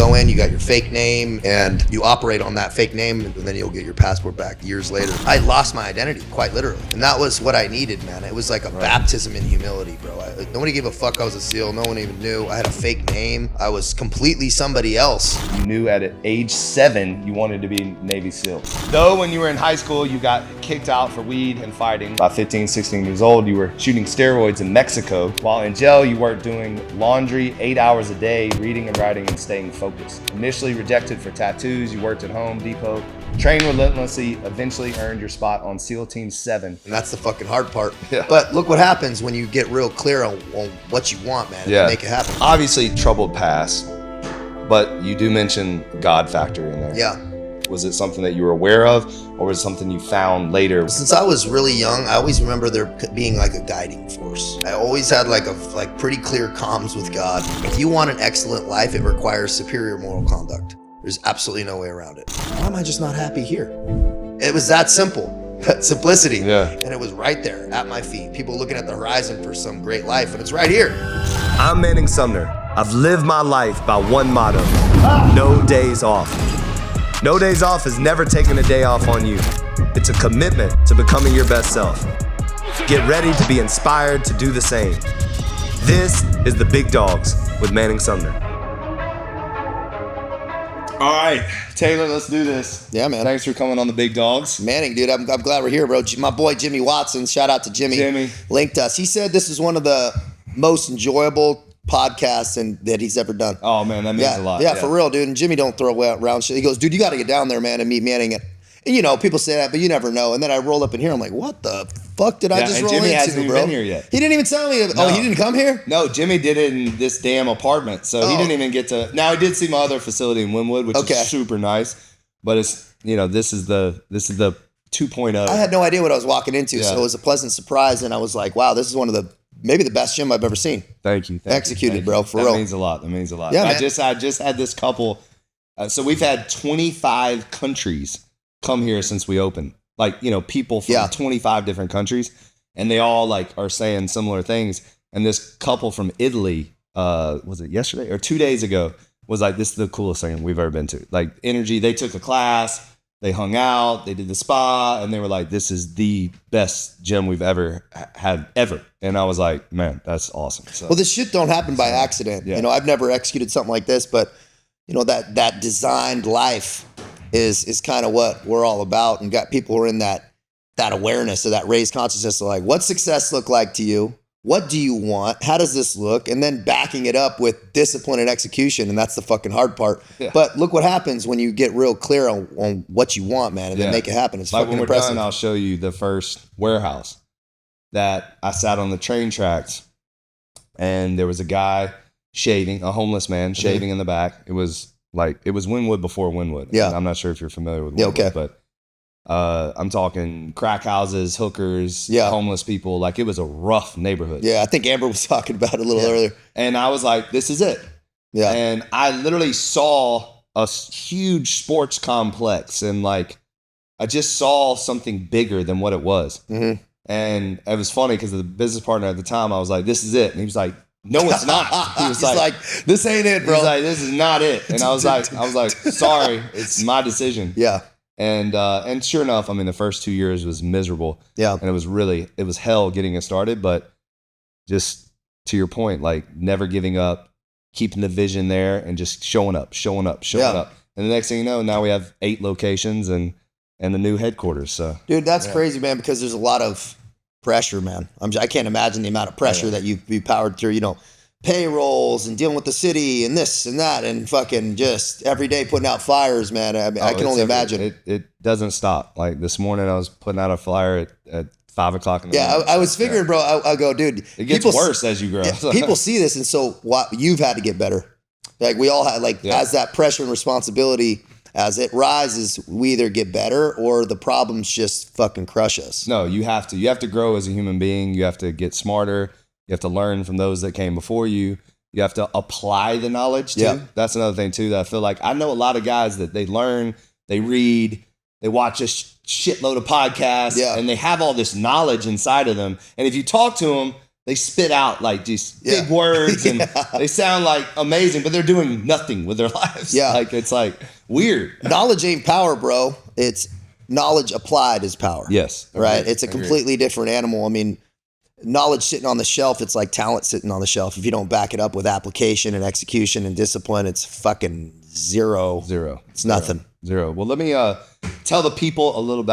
go in, you got your fake name, and you operate on that fake name, and then you'll get your passport back years later. I lost my identity, quite literally. And that was what I needed, man. It was like a baptism in humility, bro. Nobody gave a fuck I was a SEAL. No one even knew. I had a fake name. I was completely somebody else. You knew at age 7 you wanted to be Navy SEAL. Though when you were in high school, you got kicked out for weed and fighting. By 15, 16 years old, you were shooting steroids in Mexico. While in jail, you worked doing laundry 8 hours a day, reading and writing and staying focused. Initially rejected for tattoos, you worked at Home Depot, trained relentlessly, eventually earned your spot on SEAL Team 7. And that's the fucking hard part. Yeah. But look what happens when you get real clear on what you want, man, and make it happen. Obviously, troubled past, but you do mention God factor in there. Yeah. Was it something that you were aware of, or was it something you found later? Since I was really young, I always remember there being like a guiding force. I always had like pretty clear comms with God. If you want an excellent life, it requires superior moral conduct. There's absolutely no way around it. Why am I just not happy here? It was that simple. Simplicity. Yeah. And it was right there at my feet. People looking at the horizon for some great life, and it's right here. I'm Manning Sumner. I've lived my life by one motto: no days off. No days off is never taking a day off on you. It's a commitment to becoming your best self. Get ready to be inspired to do the same. This is the Big Dawgs with Manning Sumner. All right, Taylor, let's do this. Yeah, man. Thanks for coming on the Big Dawgs. Manning, dude, I'm glad we're here, bro. My boy Jimmy Watson, shout out to Jimmy. Linked us. He said this is one of the most enjoyable podcasts that he's ever done. Oh man, that means a lot. Yeah, for real, dude. And Jimmy don't throw around shit. He goes, dude, you got to get down there, man, and meet Manning. And you know, people say that, but you never know. And then I roll up in here, I'm like, what the fuck did I just roll Jimmy into, hasn't even bro? been here yet. He didn't even tell me. No. Oh, he didn't come here? No, Jimmy did it in this damn apartment, so he didn't even get to. Now he did see my other facility in Wynwood, which is super nice. But it's this is the 2.0. I had no idea what I was walking into, so it was a pleasant surprise, and I was like, wow, this is one of maybe the best gym I've ever seen. Thank you. Executed, bro, for real. That means a lot. Yeah, I man. just had this couple. So we've had 25 countries come here since we opened. Like, people from 25 different countries, and they all like are saying similar things. And this couple from Italy, was it yesterday or 2 days ago, was like, this is the coolest thing we've ever been to. Like, energy. They took a class, they hung out, they did the spa, and they were like, this is the best gym we've ever had ever. And I was like, man, that's awesome. So, well, this shit don't happen by accident. Yeah. I've never executed something like this, but that designed life is kind of what we're all about, and got people who are in that awareness of that raised consciousness of like, what success look like to you? What do you want? How does this look? And then backing it up with discipline and execution. And that's the fucking hard part. Yeah. But look what happens when you get real clear on what you want, man, and then make it happen. It's like fucking when we're impressive. done, I'll show you the first warehouse that I sat on the train tracks, and there was a guy shaving, a homeless man shaving in the back. It was Wynwood before Wynwood. Yeah. I'm not sure if you're familiar with Wynwood, but I'm talking crack houses, hookers, homeless people. Like, it was a rough neighborhood. Yeah, I think Amber was talking about it a little earlier. And I was like, this is it. Yeah. And I literally saw a huge sports complex, and like, I just saw something bigger than what it was. Mm-hmm. And it was funny because the business partner at the time, I was like, this is it. And he was like, no, it's not. He was like, this ain't it, bro. He was like, this is not it. And I was like, sorry, it's my decision. Yeah. And sure enough, I mean, the first 2 years was miserable. Yeah. And it was hell getting it started. But just to your point, like, never giving up, keeping the vision there, and just showing up. And the next thing you know, now we have 8 locations and the new headquarters. So, dude, that's crazy, man, because there's a lot of pressure, man. I can't imagine the amount of pressure that you've powered through, payrolls and dealing with the city and this and that, and fucking just every day putting out flyers, man. I mean, I can only imagine. It doesn't stop. Like, this morning I was putting out a flyer at 5 o'clock in the morning. I was figuring, bro, I go, dude. It gets worse as you grow. Yeah, people see this, and so you've had to get better. Like, we all had, as that pressure and responsibility, as it rises, we either get better or the problems just fucking crush us. No, you have to. You have to grow as a human being. You have to get smarter. You have to learn from those that came before you. You have to apply the knowledge too. Yeah. That's another thing too that I feel like I know a lot of guys that they learn, they read, they watch a shitload of podcasts, and they have all this knowledge inside of them. And if you talk to them, they spit out like these big words and they sound like amazing, but they're doing nothing with their lives. Yeah. Like, it's like weird. Knowledge ain't power, bro. It's knowledge applied is power. Yes. Right. It's a completely different animal. I mean, knowledge sitting on the shelf, it's like talent sitting on the shelf. If you don't back it up with application and execution and discipline, it's fucking zero. It's nothing. Zero. Well, let me tell the people a little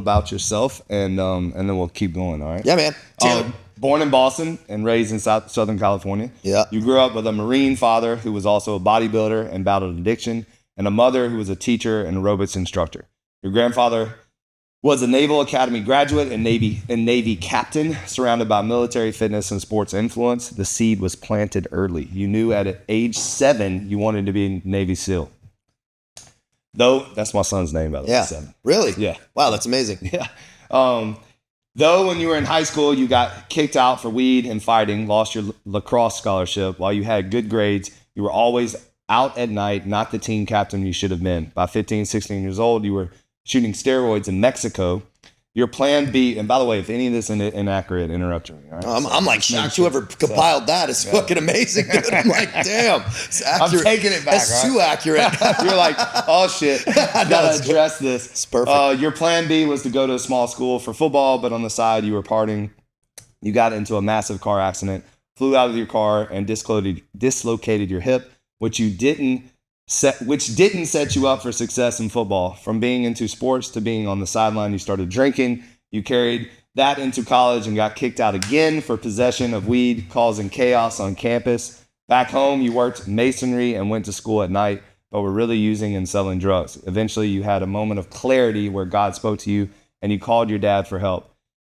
about yourself, and then we'll keep going. All right. Yeah, man. Taylor. Born in Boston and raised in Southern California. Yeah. You grew up with a Marine father who was also a bodybuilder and battled addiction, and a mother who was a teacher and aerobics instructor. Your grandfather was a Naval Academy graduate and Navy captain, surrounded by military fitness and sports influence. The seed was planted early. You knew at age 7 you wanted to be a Navy SEAL. Though, that's my son's name, by the way. Yeah. 7. Really? Yeah. Wow, that's amazing. Yeah. Though when you were in high school, you got kicked out for weed and fighting, lost your lacrosse scholarship. While you had good grades, you were always out at night, not the team captain you should have been. By 15, 16 years old, you were shooting steroids in Mexico. Your plan B, and by the way, if any of this is inaccurate, interrupt me. All right? I'm like shocked whoever compiled that. It's fucking amazing, dude. I'm like, damn, it's accurate. I'm taking it back. That's too accurate. You're like, oh shit, gotta address this. It's perfect. Your plan B was to go to a small school for football, but on the side you were partying. You got into a massive car accident, flew out of your car, and dislocated your hip, which didn't set you up for success in football. From being into sports to being on the sideline, you started drinking. You carried that into college and got kicked out again for possession of weed, causing chaos on campus. Back home, you worked masonry and went to school at night, but were really using and selling drugs. Eventually, you had a moment of clarity where God spoke to you and you called your dad for help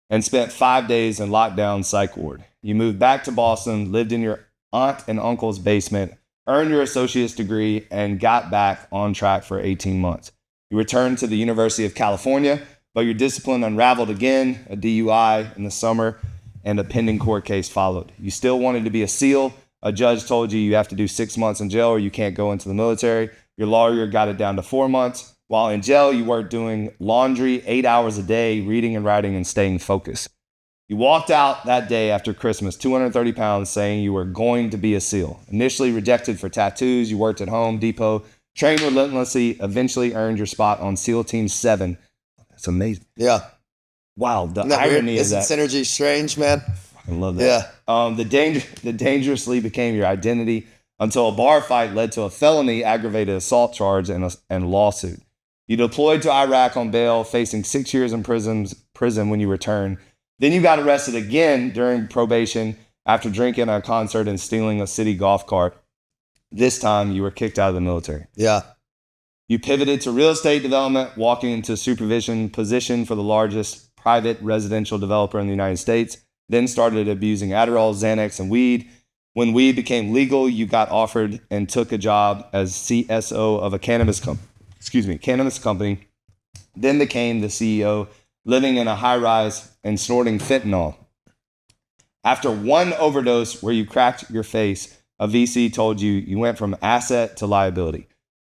and spent 5 days in lockdown psych ward. You moved back to Boston, lived in your aunt and uncle's basement, earned your associate's degree, and got back on track for 18 months. You returned to the University of California, but your discipline unraveled again, a DUI in the summer, and a pending court case followed. You still wanted to be a SEAL. A judge told you have to do 6 months in jail or you can't go into the military. Your lawyer got it down to 4 months. While in jail, you worked doing laundry 8 hours a day, reading and writing and staying focused. You walked out that day after Christmas, 230 pounds, saying you were going to be a SEAL. Initially rejected for tattoos, you worked at Home Depot, trained relentlessly, eventually earned your spot on SEAL Team 7. That's amazing. Yeah. Wow, the irony of that. Isn't synergy strange, man? I love that. Yeah. The dangerously became your identity until a bar fight led to a felony aggravated assault charge and lawsuit. You deployed to Iraq on bail, facing 6 years in prison when you returned. Then you got arrested again during probation after drinking at a concert and stealing a city golf cart. This time, you were kicked out of the military. Yeah. You pivoted to real estate development, walking into supervision position for the largest private residential developer in the United States, then started abusing Adderall, Xanax, and weed. When weed became legal, you got offered and took a job as CSO of a cannabis company, then became the CEO, living in a high-rise and snorting fentanyl. After one overdose where you cracked your face, a VC told you went from asset to liability.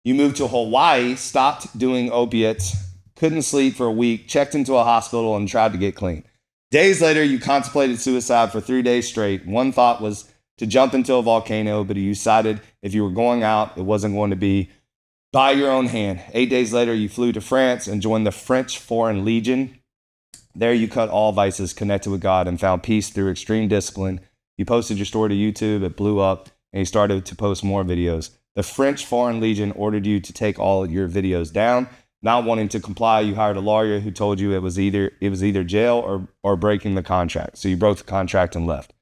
You moved to Hawaii, stopped doing opiates, couldn't sleep for a week, checked into a hospital, and tried to get clean. Days later, you contemplated suicide for 3 days straight. One thought was to jump into a volcano, but you decided if you were going out, it wasn't going to be by your own hand. 8 days later, you flew to France and joined the French Foreign Legion. There you cut all vices, connected with God, and found peace through extreme discipline. You posted your story to YouTube, it blew up, and you started to post more videos. The French Foreign Legion ordered you to take all your videos down. Not wanting to comply, you hired a lawyer who told you it was either jail or breaking the contract. So you broke the contract and left.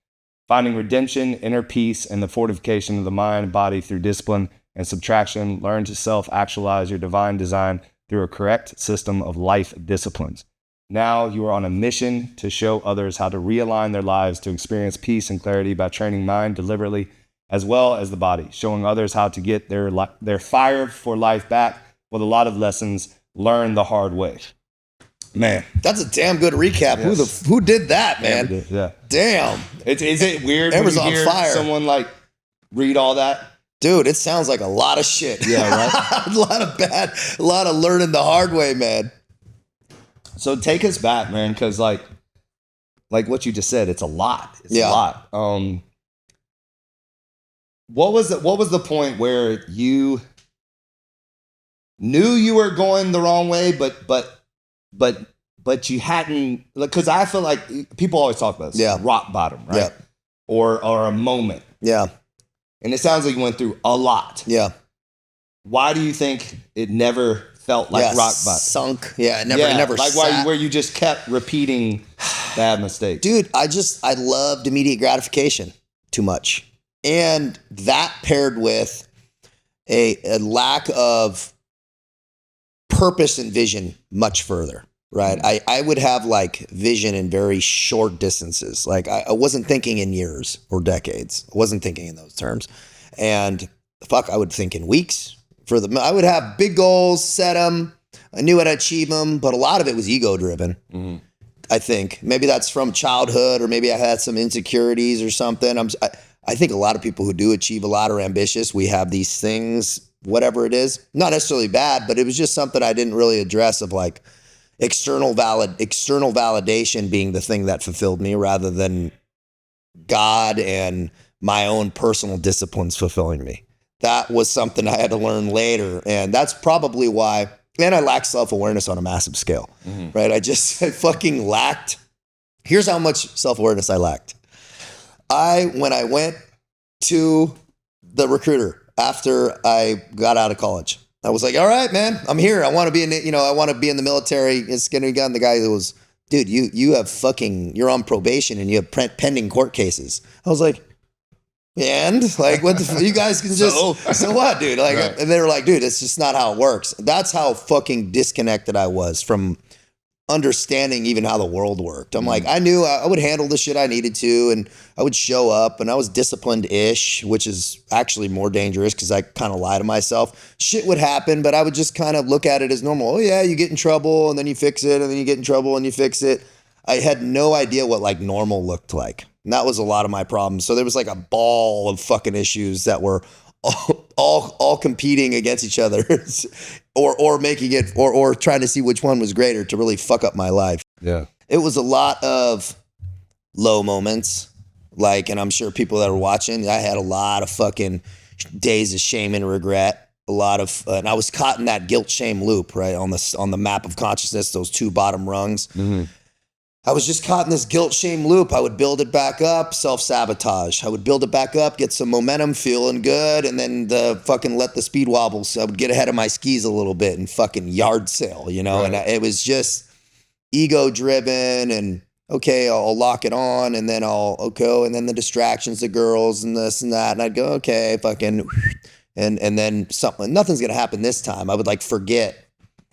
Finding redemption, inner peace, and the fortification of the mind and body through discipline and subtraction, learn to self-actualize your divine design through a correct system of life disciplines. Now you are on a mission to show others how to realign their lives to experience peace and clarity by training mind deliberately as well as the body, showing others how to get their fire for life back with a lot of lessons learned the hard way. Man, that's a damn good recap. Yes. Who did that, man? Yeah. Damn. Is it weird when you hear on fire. Someone like read all that? Dude, it sounds like a lot of shit. Yeah, right. a lot of learning the hard way, man. So take us back, man, because like like what you just said, it's a lot. It's Yeah. a lot. What was the point where you knew you were going the wrong way, but you hadn't, because I feel like people always talk about this, Yeah. rock bottom, right? Yeah. Or a moment. Yeah. And it sounds like you went through a lot. Yeah. Why do you think it never felt like rock bottom? Sunk. Yeah. It never like sat. where you just kept repeating bad mistakes. Dude, I loved immediate gratification too much. And that paired with a lack of purpose and vision much further, right? I would have like vision in very short distances. Like I wasn't thinking in years or decades. I wasn't thinking in those terms. And I would think in weeks. I would have big goals, set them. I knew I'd achieve them, but a lot of it was ego driven. Mm-hmm. I think maybe that's from childhood, or maybe I had some insecurities or something. I think a lot of people who do achieve a lot are ambitious. We have these things, whatever it is, not necessarily bad, but it was just something I didn't really address, of like external validation being the thing that fulfilled me, rather than God and my own personal disciplines fulfilling me. That was something I had to learn later. And that's probably why, and I lacked self-awareness on a massive scale, right? I fucking lacked. Here's how much self-awareness I lacked. When I went to the recruiter after I got out of college, I was like, all right, man, I'm here. I want to be in the military. It's going to be the guy that was, dude, you're on probation and you have pending court cases. I was like, and like, what you guys can just, so what, dude? Like, right. And they were like, dude, it's just not how it works. That's how fucking disconnected I was from understanding even how the world worked. I'm like, I knew I would handle the shit I needed to, and I would show up, and I was disciplined-ish, which is actually more dangerous because I kind of lie to myself. Shit would happen, but I would just kind of look at it as normal. Oh yeah, you get in trouble and then you fix it, and then you get in trouble and you fix it. I had no idea what like normal looked like. And that was a lot of my problems. So there was like a ball of fucking issues that were all competing against each other, or making it, or trying to see which one was greater to really fuck up my life. Yeah. It was a lot of low moments, like, and I'm sure people that are watching, I had a lot of fucking days of shame and regret. A lot of, and I was caught in that guilt shame loop, right, on the map of consciousness, those two bottom rungs. Mm-hmm. I was just caught in this guilt shame loop. I would build it back up, self-sabotage. I would build it back up, get some momentum, feeling good, and then let the speed wobbles. I would get ahead of my skis a little bit and fucking yard sale, Right. And it was just ego driven, and okay, I'll lock it on, and then I'll go, and then the distractions, the girls and this and that, and I'd go, okay, fucking, and then something, nothing's gonna happen this time. I would like forget.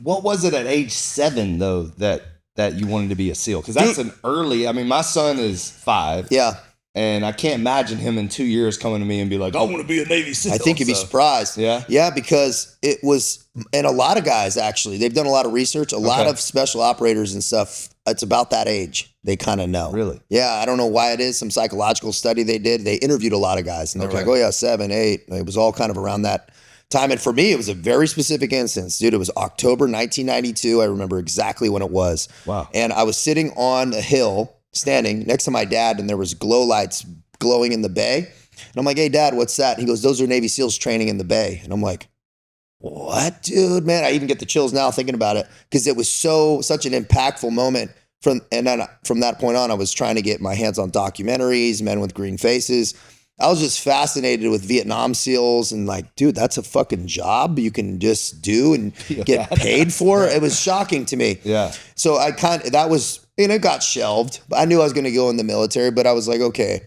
What was it at age 7 though that you wanted to be a SEAL? Because that's an early, I mean, my son is 5. Yeah. And I can't imagine him in 2 years coming to me and be like, I want to be a Navy SEAL. I think you'd be surprised. Yeah. Yeah, because it was, and a lot of guys actually, they've done a lot of research, a lot of special operators and stuff, it's about that age. They kind of know. Really? Yeah, I don't know why it is. Some psychological study they did. They interviewed a lot of guys, and they're like, oh yeah, 7, 8. It was all kind of around that time. And for me, it was a very specific instance, dude. It was October 1992. I remember exactly when it was. Wow. And I was sitting on a hill, standing next to my dad, and there was glow lights glowing in the bay. And I'm like, hey, Dad, what's that? And he goes, those are Navy SEALs training in the bay. And I'm like, what, dude, man? I even get the chills now thinking about it, because it was such an impactful moment. From that point on, I was trying to get my hands on documentaries, Men with Green Faces. I was just fascinated with Vietnam SEALs, and like, dude, that's a fucking job you can just do and get paid for. It was shocking to me. Yeah. So it got shelved. I knew I was going to go in the military, but I was like, okay,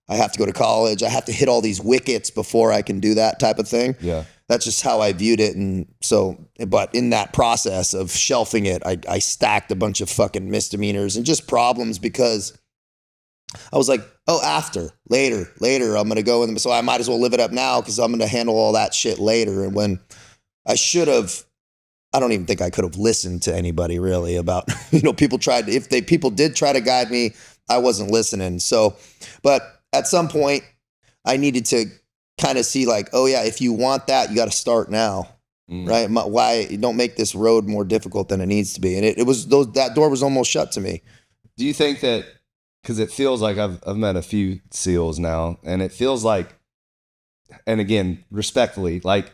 I have to go to college. I have to hit all these wickets before I can do that type of thing. Yeah. That's just how I viewed it. And so, but in that process of shelving it, I stacked a bunch of fucking misdemeanors and just problems, because I was like, oh, later, I'm going to go in. So I might as well live it up now, because I'm going to handle all that shit later. And when I should have, I don't even think I could have listened to anybody really about, people did try to guide me, I wasn't listening. So, but at some point I needed to kind of see like, oh yeah, if you want that, you got to start now. Right? Why don't make this road more difficult than it needs to be? And that door was almost shut to me. Do you think that because it feels like I've met a few SEALs now, and it feels like, and again, respectfully, like,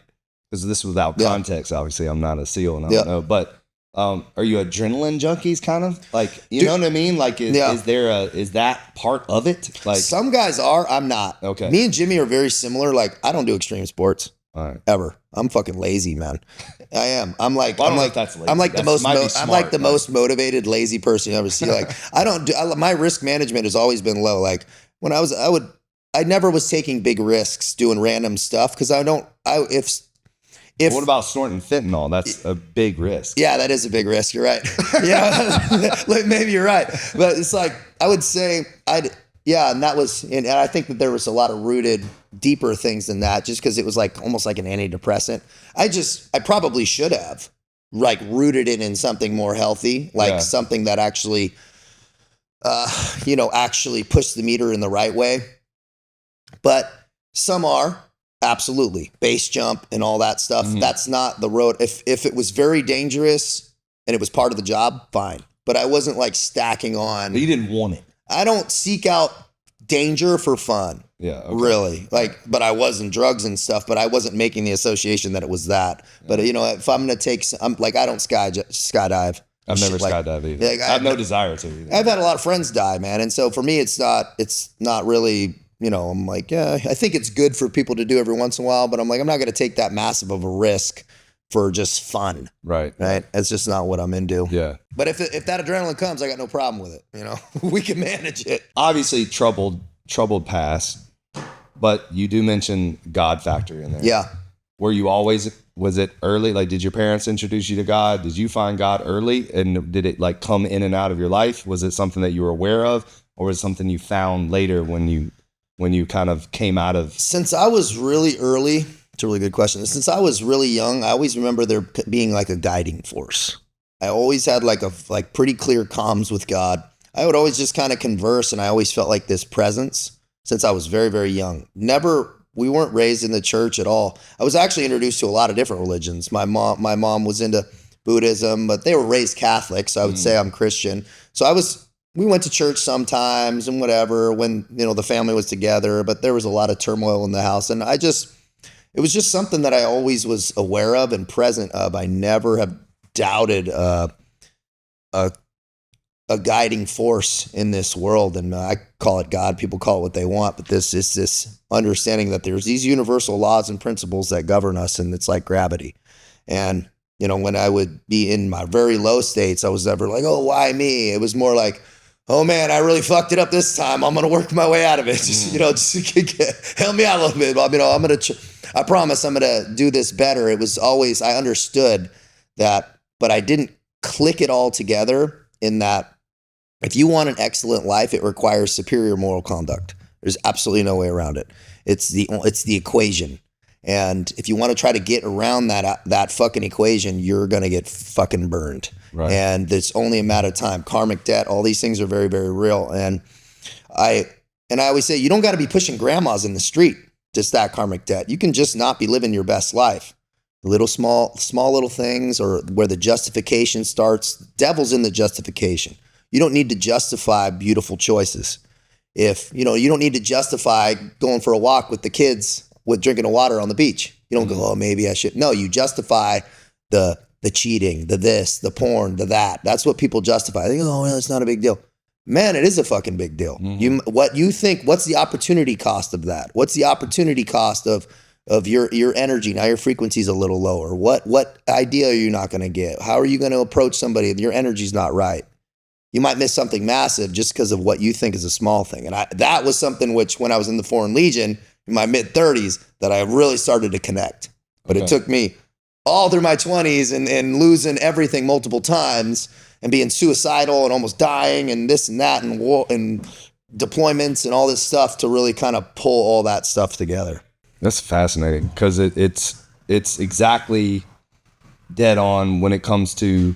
because this was without context, obviously I'm not a SEAL and I don't know, but are you adrenaline junkies kind of? Like, you know what I mean? Like, is that part of it? Like, some guys are, I'm not. Okay. Me and Jimmy are very similar. Like, I don't do extreme sports. All right. Ever. I'm fucking lazy, man. I am. I'm like that's lazy. I'm like That's, I'm like the most motivated lazy person you ever see. Like, my risk management has always been low. Like, when I never was taking big risks doing random stuff because what about snorting fentanyl? That's a big risk. Yeah, that is a big risk. You're right. Like, maybe you're right. But it's like, I would say and I think that there was a lot of rooted deeper things than that, just because it was like almost like an antidepressant. I probably should have like rooted it in something more healthy, like something that actually, actually pushed the meter in the right way. But some are. Absolutely. Base jump and all that stuff. Mm-hmm. That's not the road. If it was very dangerous and it was part of the job, fine. But I wasn't like stacking on. But you didn't want it. I don't seek out danger for fun. Yeah. Okay. Really. Like, but I was in drugs and stuff, but I wasn't making the association that it was that. But if I'm going to take, I'm like, I don't skydive. I've never skydived either. Like, I have no desire to either. I've had a lot of friends die, man. And so for me, it's not really, I'm like, I think it's good for people to do every once in a while, but I'm like, I'm not going to take that massive of a risk for just fun. Right. That's just not what I'm into. Yeah. But if that adrenaline comes, I got no problem with it. We can manage it. Obviously troubled past, but you do mention God factor in there. Yeah. Were you always, was it early? Like, did your parents introduce you to God? Did you find God early? And did it like come in and out of your life? Was it something that you were aware of, or was it something you found later when you kind of came out of? Since I was really early, it's a really good question. Since I was really young, I always remember there being like a guiding force. I always had like pretty clear comms with God. I would always just kind of converse, and I always felt like this presence since I was very, very young. We weren't raised in the church at all. I was actually introduced to a lot of different religions. My mom was into Buddhism, but they were raised Catholic, so I would say I'm Christian. So we went to church sometimes and whatever when, the family was together, but there was a lot of turmoil in the house. And it was just something that I always was aware of and present of. I never have doubted a guiding force in this world. And I call it God. People call it what they want, but this is this understanding that there's these universal laws and principles that govern us, and it's like gravity. And, when I would be in my very low states, I was never like, oh, why me? It was more like, oh man, I really fucked it up this time. I'm going to work my way out of it. Just help me out a little bit. I promise I'm going to do this better. It was always, I understood that, but I didn't click it all together in that if you want an excellent life, it requires superior moral conduct. There's absolutely no way around it. It's the equation. And if you want to try to get around that fucking equation, you're going to get fucking burned. Right. And it's only a matter of time. Karmic debt, all these things are very, very real. And I always say, you don't got to be pushing grandmas in the street to stack karmic debt. You can just not be living your best life. Little small little things, or where the justification starts. Devil's in the justification. You don't need to justify beautiful choices. If, you don't need to justify going for a walk with the kids with drinking water on the beach. You don't go, oh, maybe I should. No, you justify the cheating, the this, the porn, the that. That's what people justify. They go, oh, well, it's not a big deal. Man, it is a fucking big deal. Mm-hmm. What you think, what's the opportunity cost of that? What's the opportunity cost of your energy? Now your frequency's a little lower. What idea are you not going to get? How are you going to approach somebody if your energy's not right? You might miss something massive just because of what you think is a small thing. And that was something which, when I was in the Foreign Legion in my mid-30s, that I really started to connect. But It took me all through my 20s and losing everything multiple times and being suicidal and almost dying and this and that and war and deployments and all this stuff to really kind of pull all that stuff together. That's fascinating, because it's exactly dead on when it comes to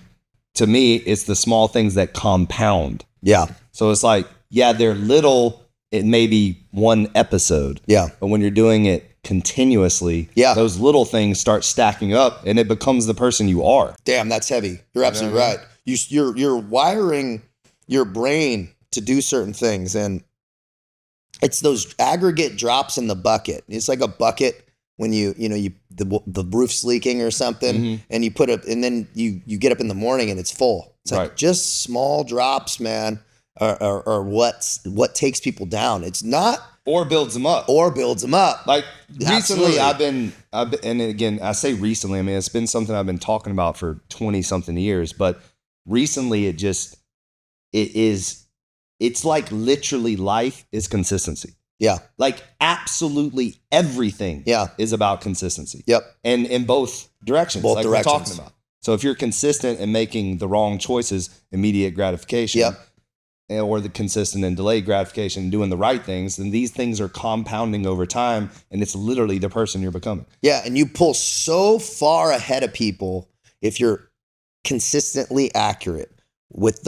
me, it's the small things that compound. Yeah. So it's like, they're little, it may be one episode. Yeah. But when you're doing it continuously, those little things start stacking up and it becomes the person you are. Damn, that's heavy. You're absolutely right. You're wiring your brain to do certain things. And it's those aggregate drops in the bucket. It's like a bucket when the roof's leaking or something, and you put it, and then you get up in the morning and it's full. It's like just small drops, man, are what takes people down. It's not. Or builds them up. Like recently, I've been, and again, I say recently, I mean, it's been something I've been talking about for 20 something years, but recently it's like literally life is consistency. Yeah. Like absolutely everything is about consistency. Yep. And in both directions. Both like directions. We're talking about. So if you're consistent in making the wrong choices, immediate gratification. Or the consistent and delayed gratification and doing the right things, then these things are compounding over time, and it's literally the person you're becoming. Yeah, and you pull so far ahead of people if you're consistently accurate with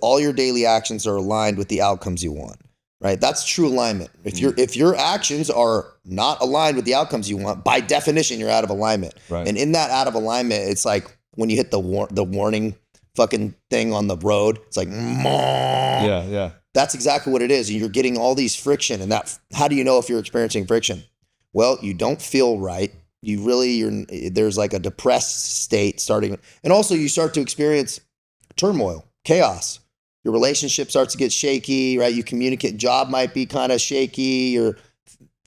all your daily actions are aligned with the outcomes you want. Right? That's true alignment. If your actions are not aligned with the outcomes you want, by definition, you're out of alignment. Right. And in that out of alignment, it's like when you hit the warning fucking thing on the road, it's like, yeah. That's exactly what it is. You're getting all these friction, and how do you know if you're experiencing friction? Well, you don't feel right. There's like a depressed state starting, and also you start to experience turmoil, chaos. Your relationship starts to get shaky, right? You communicate, job might be kind of shaky, or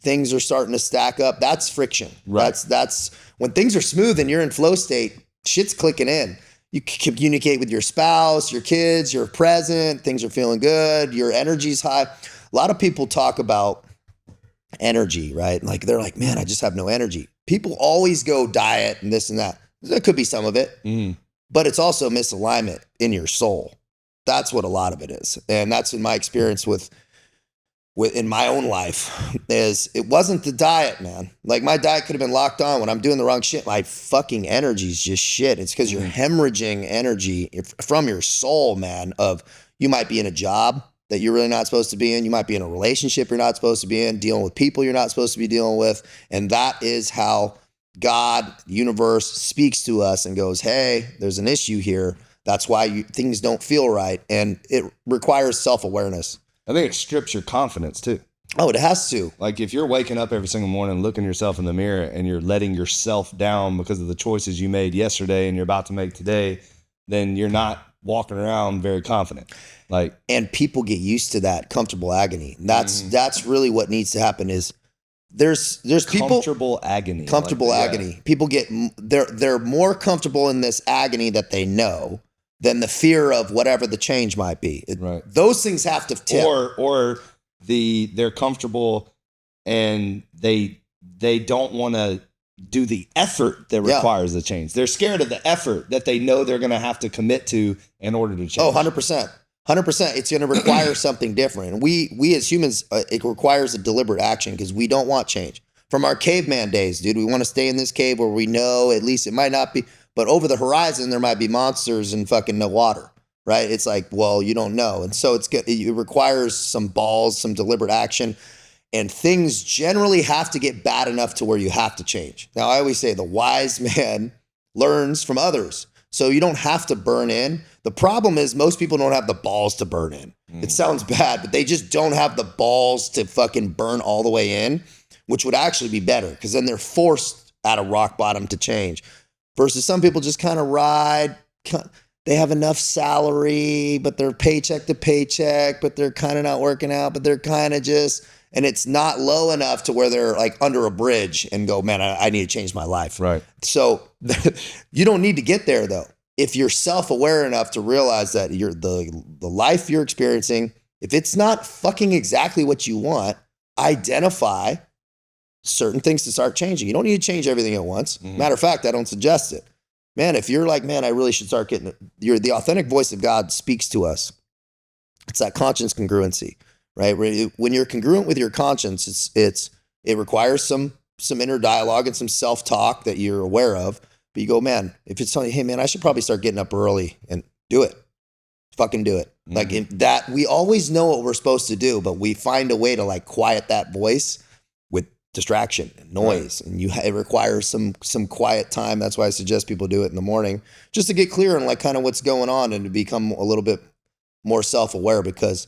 things are starting to stack up. That's friction. Right. That's when things are smooth and you're in flow state, shit's clicking in. You communicate with your spouse, your kids, you're present, things are feeling good, your energy's high. A lot of people talk about energy, right? Like they're like, man, I just have no energy. People always go diet and this and that. There could be some of it, but it's also misalignment in your soul. That's what a lot of it is. And that's in my experience with in my own life is it wasn't the diet, man. Like my diet could have been locked on when I'm doing the wrong shit. My fucking energy's just shit. It's because you're hemorrhaging energy from your soul, man, you might be in a job that you're really not supposed to be in. You might be in a relationship you're not supposed to be in, dealing with people you're not supposed to be dealing with. And that is how God, the universe, speaks to us and goes, hey, there's an issue here. That's why things don't feel right. And it requires self-awareness. I think it strips your confidence too. Oh, it has to. Like if you're waking up every single morning, looking yourself in the mirror and you're letting yourself down because of the choices you made yesterday and you're about to make today, then you're not walking around very confident. And people get used to that comfortable agony. That's really what needs to happen is there's people comfortable agony. People they're more comfortable in this agony that they know than the fear of whatever the change might be. Those things have to tip. Or they're comfortable and they don't want to do the effort that requires the change. They're scared of the effort that they know they're going to have to commit to in order to change. Oh, 100%. 100%. It's going to require something different. And we as humans, it requires a deliberate action because we don't want change. From our caveman days, dude, we want to stay in this cave where we know at least it might not be, but over the horizon, there might be monsters and fucking no water, right? It's like, well, you don't know. And so it requires some balls, some deliberate action. And things generally have to get bad enough to where you have to change. Now, I always say the wise man learns from others. So you don't have to burn in. The problem is most people don't have the balls to burn in. It sounds bad, but they just don't have the balls to fucking burn all the way in, which would actually be better because then they're forced at a rock bottom to change. Versus some people just kind of ride. They have enough salary, but they're paycheck to paycheck, but they're kind of not working out, but they're kind of just, and it's not low enough to where they're like under a bridge and go, man, I need to change my life. Right. So you don't need to get there though. If you're self-aware enough to realize that the life you're experiencing, if it's not fucking exactly what you want, identify certain things to start changing. You don't need to change everything at once. Matter of fact, I don't suggest it. Man, if you're like, man, I really should start getting it. The authentic voice of God speaks to us. It's that conscience congruency, right? When you're congruent with your conscience, it requires some inner dialogue and some self-talk that you're aware of. But you go, man, if it's telling you, hey, man, I should probably start getting up early and do it. Fucking do it. Like that, we always know what we're supposed to do, but we find a way to like quiet that voice with distraction and noise. Right. And it requires some quiet time. That's why I suggest people do it in the morning just to get clear on like kind of what's going on and to become a little bit more self-aware because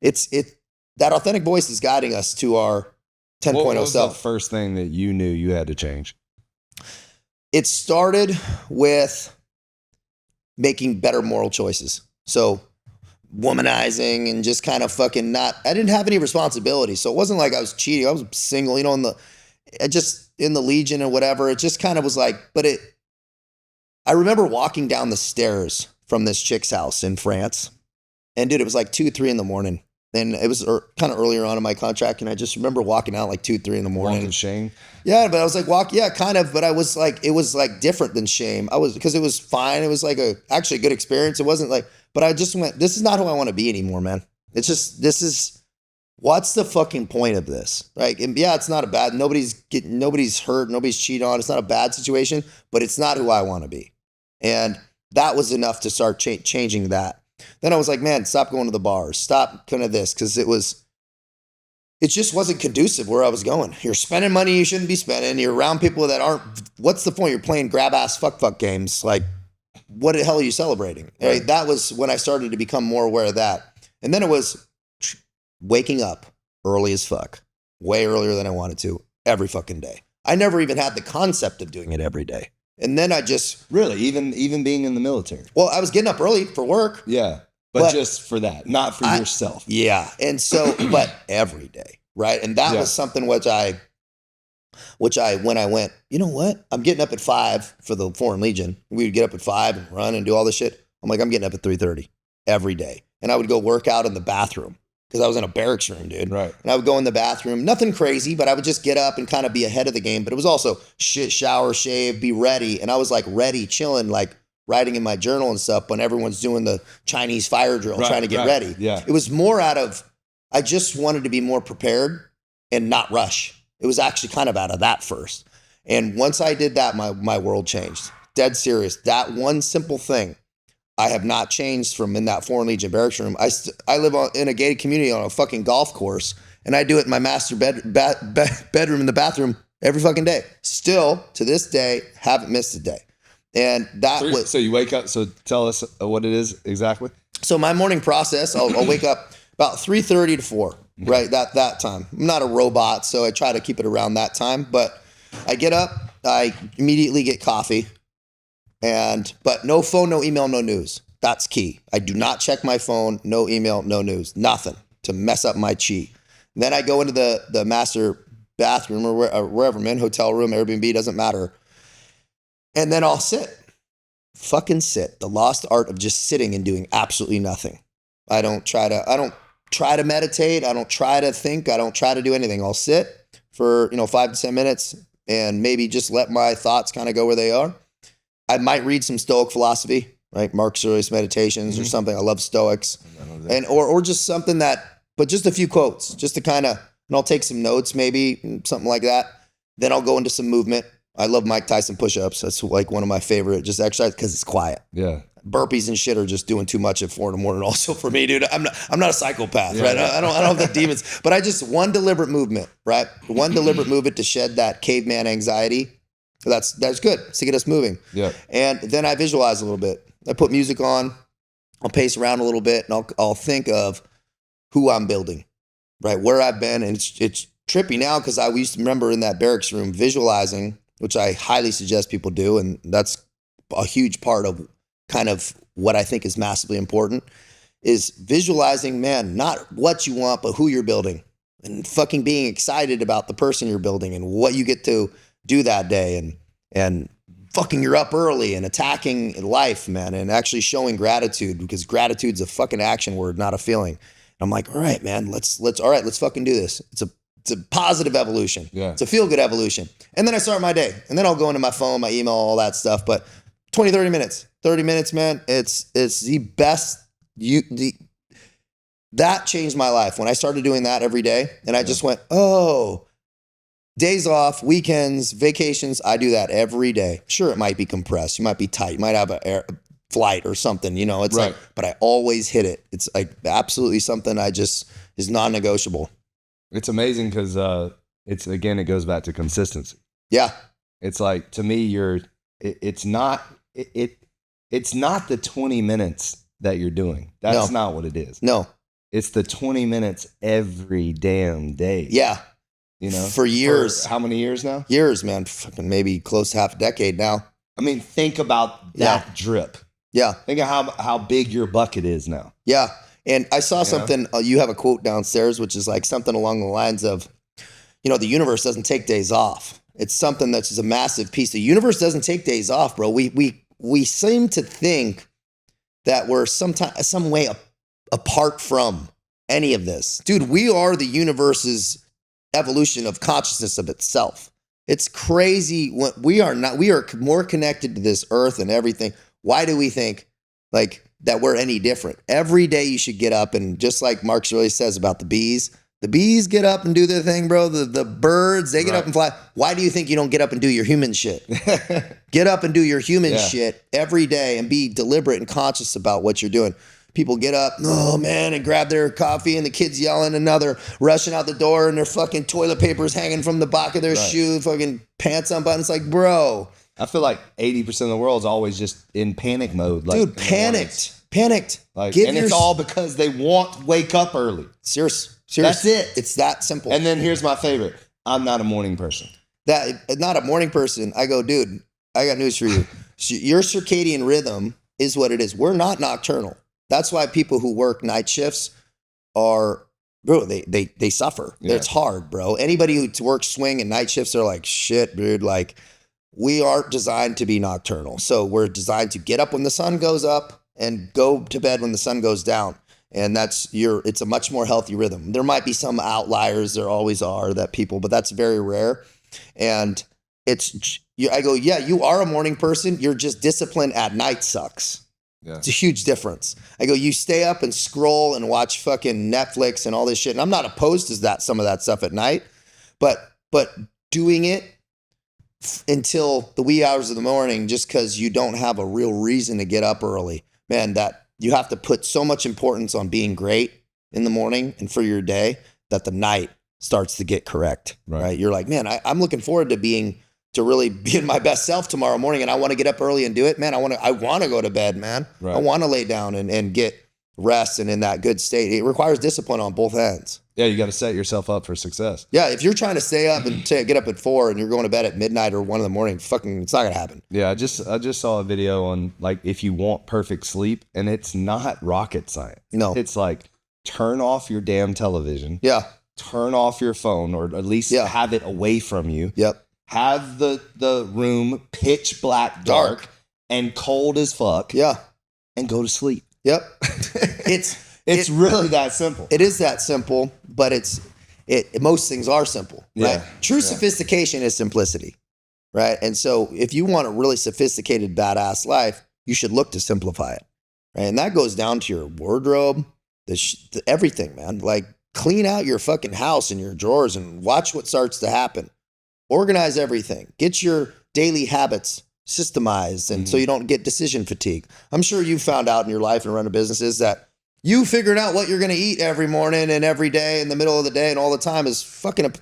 that authentic voice is guiding us to our 10.0 What was self. the first thing that you knew you had to change? It started with making better moral choices. So womanizing and just kind of fucking I didn't have any responsibility. So it wasn't like I was cheating. I was single, you know, in the Legion or whatever. It just kind of was like, I remember walking down the stairs from this chick's house in France. And dude, it was like 2, 3 in the morning. And it was kind of earlier on in my contract. And I just remember walking out like 2, 3 in the morning. Walking shame? Yeah, but I was like, yeah, kind of. But I was like, it was like different than shame. Because it was fine. It was like actually a good experience. It wasn't like, but I just went, this is not who I want to be anymore, man. It's just, what's the fucking point of this? Right? And yeah, it's not a bad, nobody's hurt, nobody's cheated on. It's not a bad situation, but it's not who I want to be. And that was enough to start changing that. Then I was like, man, stop going to the bars. Stop kind of this. Because it just wasn't conducive where I was going. You're spending money you shouldn't be spending. You're around people that aren't, what's the point? You're playing grab ass fuck games. Like, what the hell are you celebrating? Right? That was when I started to become more aware of that. And then it was waking up early as fuck, way earlier than I wanted to, every fucking day. I never even had the concept of doing it every day. And then I just... Really? Even being in the military? Well, I was getting up early for work. Yeah. But just for that, not for yourself. Yeah. And so, but every day, right? And that was something when I went, you know what? I'm getting up at 5 for the Foreign Legion. We would get up at 5 and run and do all this shit. I'm like, I'm getting up at 3:30 every day. And I would go work out in the bathroom because I was in a barracks room, dude. Right. And I would go in the bathroom, nothing crazy, but I would just get up and kind of be ahead of the game. But it was also shit, shower, shave, be ready. And I was like ready, chilling, like writing in my journal and stuff when everyone's doing the Chinese fire drill, trying to get ready. Yeah. It was more out of, I just wanted to be more prepared and not rush. It was actually kind of out of that first. And once I did that, my world changed. Dead serious. That one simple thing, I have not changed from in that Foreign Legion barracks room. I live in a gated community on a fucking golf course, and I do it in my master bedroom in the bathroom every fucking day. Still, to this day, haven't missed a day. And that was... So you wake up, so tell us what it is exactly. So my morning process, I'll wake up about 3:30 to 4, right? That time. I'm not a robot, so I try to keep it around that time. But I get up, I immediately get coffee. But no phone, no email, no news. That's key. I do not check my phone, no email, no news, nothing to mess up my chi. Then I go into the master bathroom or wherever I'm in, hotel room, Airbnb, doesn't matter. And then I'll fucking sit. The lost art of just sitting and doing absolutely nothing. I don't try to meditate. I don't try to think. I don't try to do anything. I'll sit for, 5 to 10 minutes and maybe just let my thoughts kind of go where they are. I might read some Stoic philosophy, right? Marcus Aurelius Meditations or something. I love Stoics. Or just something but just a few quotes, just to kind of, and I'll take some notes, maybe something like that. Then I'll go into some movement. I love Mike Tyson push-ups. That's like one of my favorite just exercise because it's quiet. Yeah. Burpees and shit are just doing too much at 4 in the morning. Also for me, dude, I'm not a psychopath, right? I don't have the demons, but I just one deliberate movement, right? One deliberate movement to shed that caveman anxiety. That's good to get us moving. Yeah. And then I visualize a little bit. I put music on. I'll pace around a little bit, and I'll think of who I'm building, right? Where I've been, and it's trippy now because I used to remember in that barracks room visualizing, which I highly suggest people do, and that's a huge part of kind of what I think is massively important, is visualizing, man, not what you want, but who you're building, and fucking being excited about the person you're building and what you get to do that day, and fucking you're up early and attacking life, man, and actually showing gratitude, because gratitude's a fucking action word, not a feeling. And I'm like, all right, man, let's fucking do this. It's a positive evolution. Yeah. It's a feel good evolution. And then I start my day, and then I'll go into my phone, my email, all that stuff. But 30 minutes, man, it's the best. That changed my life when I started doing that every day. And I just went, oh, days off, weekends, vacations, I do that every day. Sure, it might be compressed. You might be tight. You might have a flight or something, it's right. But I always hit it. It's like absolutely something is non-negotiable. It's amazing because it goes back to consistency. Yeah. It's like, to me, it's not the 20 minutes that you're doing. That's not what it is. No. It's the 20 minutes every damn day. Yeah. You know, for years. For how many years now? Years, man. Fucking maybe close to half a decade now. I mean, think about that drip. Yeah. Think of how big your bucket is now. Yeah. And I saw something, you have a quote downstairs, which is like something along the lines of, the universe doesn't take days off. It's something that's just a massive piece. The universe doesn't take days off, bro. We seem to think that we're some way apart from any of this. Dude, we are the universe's evolution of consciousness of itself. It's crazy. We are more connected to this earth and everything. Why do we think like that we're any different? Every day you should get up, and just like Mark really says about the bees get up and do their thing, bro. The birds, they get up and fly. Why do you think you don't get up and do your human shit? Get up and do your human shit every day and be deliberate and conscious about what you're doing. People get up, oh man, and grab their coffee, and the kids yelling, another rushing out the door, and their fucking toilet paper's hanging from the back of their shoe, fucking pants unbuttoned. It's like, bro. I feel like 80% of the world's always just in panic mode. Like, dude, panicked. Like, and it's all because they wake up early. Serious. That's it. It's that simple. And then here's my favorite. I'm not a morning person. Not a morning person. I go, dude, I got news for you. Your circadian rhythm is what it is. We're not nocturnal. That's why people who work night shifts are, bro, they suffer. Yeah. It's hard, bro. Anybody who works swing and night shifts are like, shit, dude. Like, we aren't designed to be nocturnal. So we're designed to get up when the sun goes up and go to bed when the sun goes down. And it's a much more healthy rhythm. There might be some outliers, there always are, but that's very rare. And I go, yeah, you are a morning person. You're just disciplined at night sucks. Yeah. It's a huge difference. I go, you stay up and scroll and watch fucking Netflix and all this shit. And I'm not opposed to some of that stuff at night, but doing it until the wee hours of the morning just because you don't have a real reason to get up early, man, that you have to put so much importance on being great in the morning and for your day that the night starts to get correct, right? You're like, man, I'm looking forward to really be in my best self tomorrow morning, and I want to get up early and do it, man. I want to go to bed, man. Right. I want to lay down and get rest and in that good state. It requires discipline on both ends. Yeah, you got to set yourself up for success. Yeah, if you're trying to stay up and get up at 4 and you're going to bed at midnight or 1 in the morning, fucking, it's not gonna happen. Yeah, I just saw a video on like if you want perfect sleep, and it's not rocket science. No, it's like turn off your damn television. Yeah, turn off your phone, or at least have it away from you. Yep. Have the room pitch black, dark, and cold as fuck. Yeah. And go to sleep. Yep. It's really that simple. It is that simple, but most things are simple, right? Yeah. True sophistication is simplicity, right? And so if you want a really sophisticated, badass life, you should look to simplify it, right? And that goes down to your wardrobe, everything, man. Like, clean out your fucking house and your drawers and watch what starts to happen. Organize everything. Get your daily habits systemized, and so you don't get decision fatigue. I'm sure you've found out in your life and running businesses that you figured out what you're going to eat every morning and every day in the middle of the day and all the time is fucking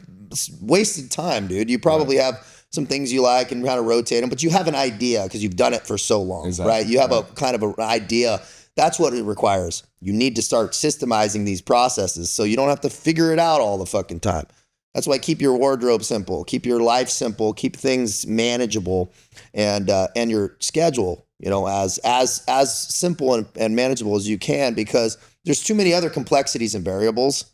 wasted time, dude. You probably have some things you like and kind of rotate them, but you have an idea because you've done it for so long, right? You have a kind of an idea. That's what it requires. You need to start systemizing these processes so you don't have to figure it out all the fucking time. That's why keep your wardrobe simple, keep your life simple, keep things manageable, and your schedule, as simple and manageable as you can, because there's too many other complexities and variables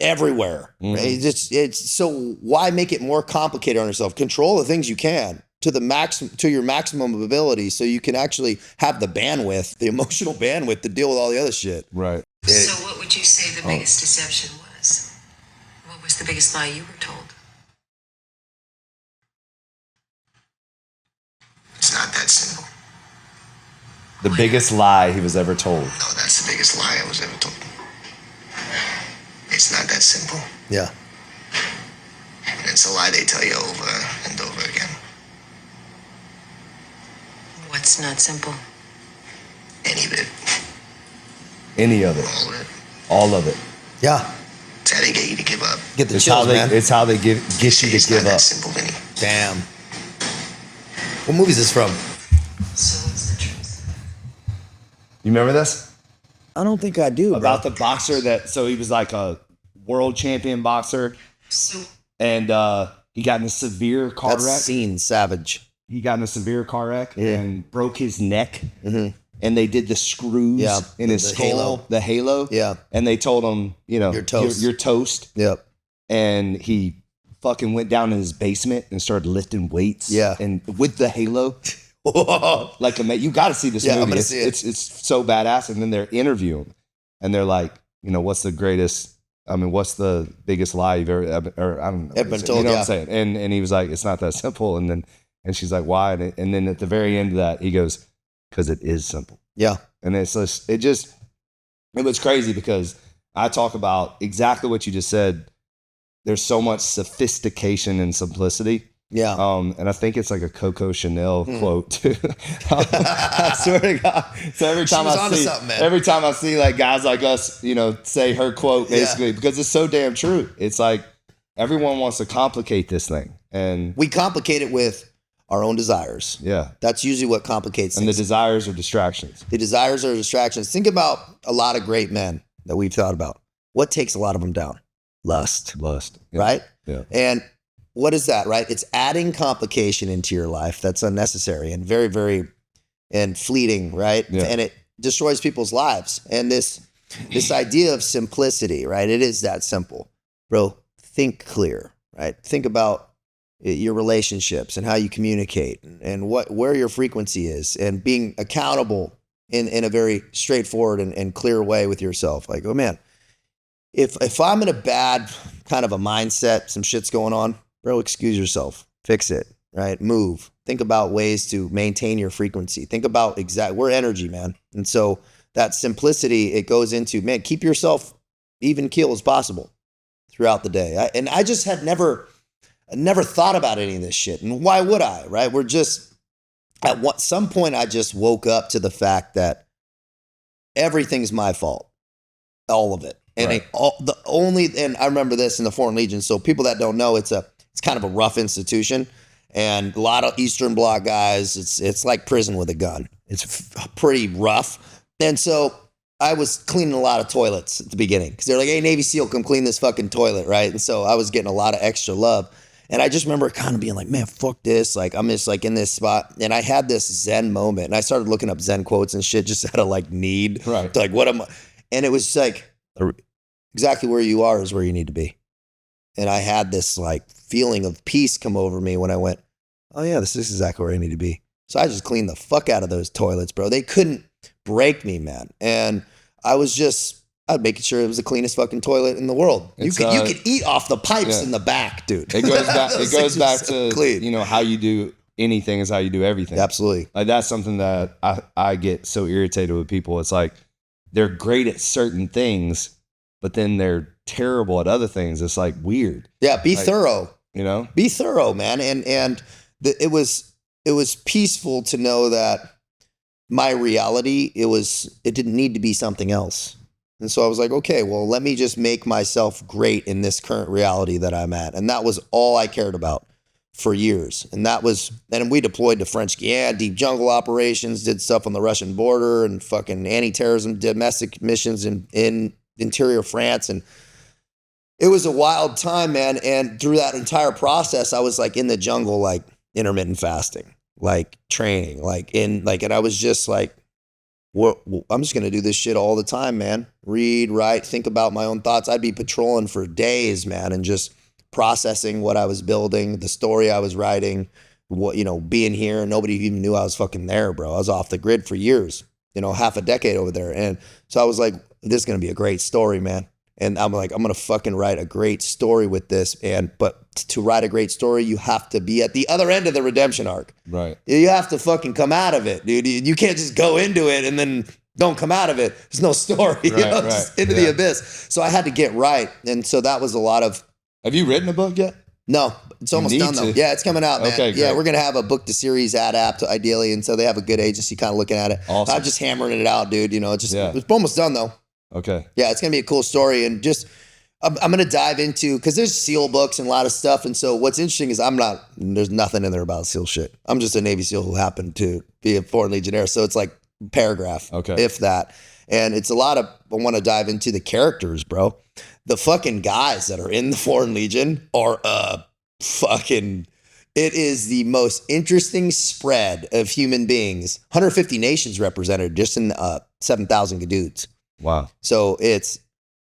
everywhere. Right? It's so why make it more complicated on yourself? Control the things you can to your maximum ability, so you can actually have the bandwidth, the emotional bandwidth to deal with all the other shit. Right. So what would you say the biggest deception was? What was the biggest lie you were told? It's not that simple. The biggest lie he was ever told. No, that's the biggest lie I was ever told. It's not that simple. Yeah. And it's a lie they tell you over and over again. What's not simple? Any of it. Any of it. All of it. All of it. Yeah. It's how they get you to give up. Get the chills, man. It's how they get you to it's give not up. That simple, Vinny. Damn. What movie is this from? So what's the truth? You remember this? I don't think I do, about the boxer so he was like a world champion boxer, and he got in a severe car wreck. Scene savage. He got in a severe car wreck and broke his neck. Mm-hmm. And they did the screws in his skull, the halo. Yeah. And they told him, you're toast. You're toast. Yep. And he fucking went down in his basement and started lifting weights. Yeah. And with the halo. Like, you got to see this movie. I'm gonna see it. It's so badass. And then they're interviewing, and they're like, what's the biggest lie you've ever, or I don't know. Ever been told, what I'm saying? And he was like, it's not that simple. And she's like, why? And then at the very end of that, he goes, because it is simple. Yeah. And it was crazy because I talk about exactly what you just said. There's so much sophistication and simplicity. Yeah. And I think it's like a Coco Chanel quote too. I swear to God. So every time I see like guys like us, say her quote basically, because it's so damn true. It's like everyone wants to complicate this thing, and we complicate it with our own desires. Yeah. That's usually what complicates things. And the desires are distractions. The desires are distractions. Think about a lot of great men that we've thought about. What takes a lot of them down? Lust. Yeah. Right? Yeah. And what is that, right? It's adding complication into your life that's unnecessary and very, very fleeting, right? Yeah. And it destroys people's lives. And this idea of simplicity, right? It is that simple. Bro, think clear, right? Think about your relationships and how you communicate and where your frequency is, and being accountable in a very straightforward and clear way with yourself. Like, oh man, if I'm in a bad kind of a mindset, some shit's going on, bro, excuse yourself, fix it, right? Move. Think about ways to maintain your frequency. Think about we're energy, man. And so that simplicity, it goes into, man, keep yourself even keel as possible throughout the day. I just had never thought about any of this shit. And why would I, right? We're just, at some point, I just woke up to the fact that everything's my fault. All of it. And right. And I remember this in the Foreign Legion. So people that don't know, it's kind of a rough institution, and a lot of Eastern Bloc guys, it's like prison with a gun. It's pretty rough. And so I was cleaning a lot of toilets at the beginning, because they're like, hey, Navy SEAL, come clean this fucking toilet, right? And so I was getting a lot of extra love. And I just remember kind of being like, man, fuck this. Like, I'm just like in this spot. And I had this Zen moment. And I started looking up Zen quotes and shit just out of like need. Right. Like, what am I? And it was like, exactly where you are is where you need to be. And I had this like feeling of peace come over me when I went, oh yeah, this is exactly where I need to be. So I just cleaned the fuck out of those toilets, bro. They couldn't break me, man. And I was making sure it was the cleanest fucking toilet in the world. You could eat off the pipes in the back, dude. It goes back to how you do anything is how you do everything. Absolutely. Like, that's something that I get so irritated with people. It's like they're great at certain things, but then they're terrible at other things. It's like weird. Yeah, be thorough. Be thorough, man. And it was peaceful to know that my reality, it didn't need to be something else. And so I was like, okay, well, let me just make myself great in this current reality that I'm at. And that was all I cared about for years. And we deployed to French Guiana, deep jungle operations, did stuff on the Russian border and fucking anti-terrorism, domestic missions in interior France. And it was a wild time, man. And through that entire process, I was like in the jungle, like intermittent fasting, like training, and I was just like, I'm just going to do this shit all the time, man. Read, write, think about my own thoughts. I'd be patrolling for days, man, and just processing what I was building, the story I was writing, being here. Nobody even knew I was fucking there, bro. I was off the grid for years, half a decade over there. And so I was like, this is going to be a great story, man. And I'm like, I'm going to fucking write a great story with this. But to write a great story, you have to be at the other end of the redemption arc. Right. You have to fucking come out of it, dude. You can't just go into it and then don't come out of it. There's no story, just into the abyss. So I had to get right. And so that was a lot of. Have you written a book yet? No, it's almost done though. Yeah, it's coming out, man. Okay, great. Yeah, we're going to have a book to series adapt ideally. And so they have a good agency kind of looking at it. Awesome. I'm just hammering it out, dude. It's almost done though. Okay. Yeah, it's going to be a cool story. And just, I'm going to dive into, because there's SEAL books and a lot of stuff. And so what's interesting is there's nothing in there about SEAL shit. I'm just a Navy SEAL who happened to be a foreign Legionnaire. So it's like paragraph, if that. And it's a lot of, I want to dive into the characters, bro. The fucking guys that are in the Foreign Legion are fucking, it is the most interesting spread of human beings. 150 nations represented just in 7,000 dudes. Wow. So it's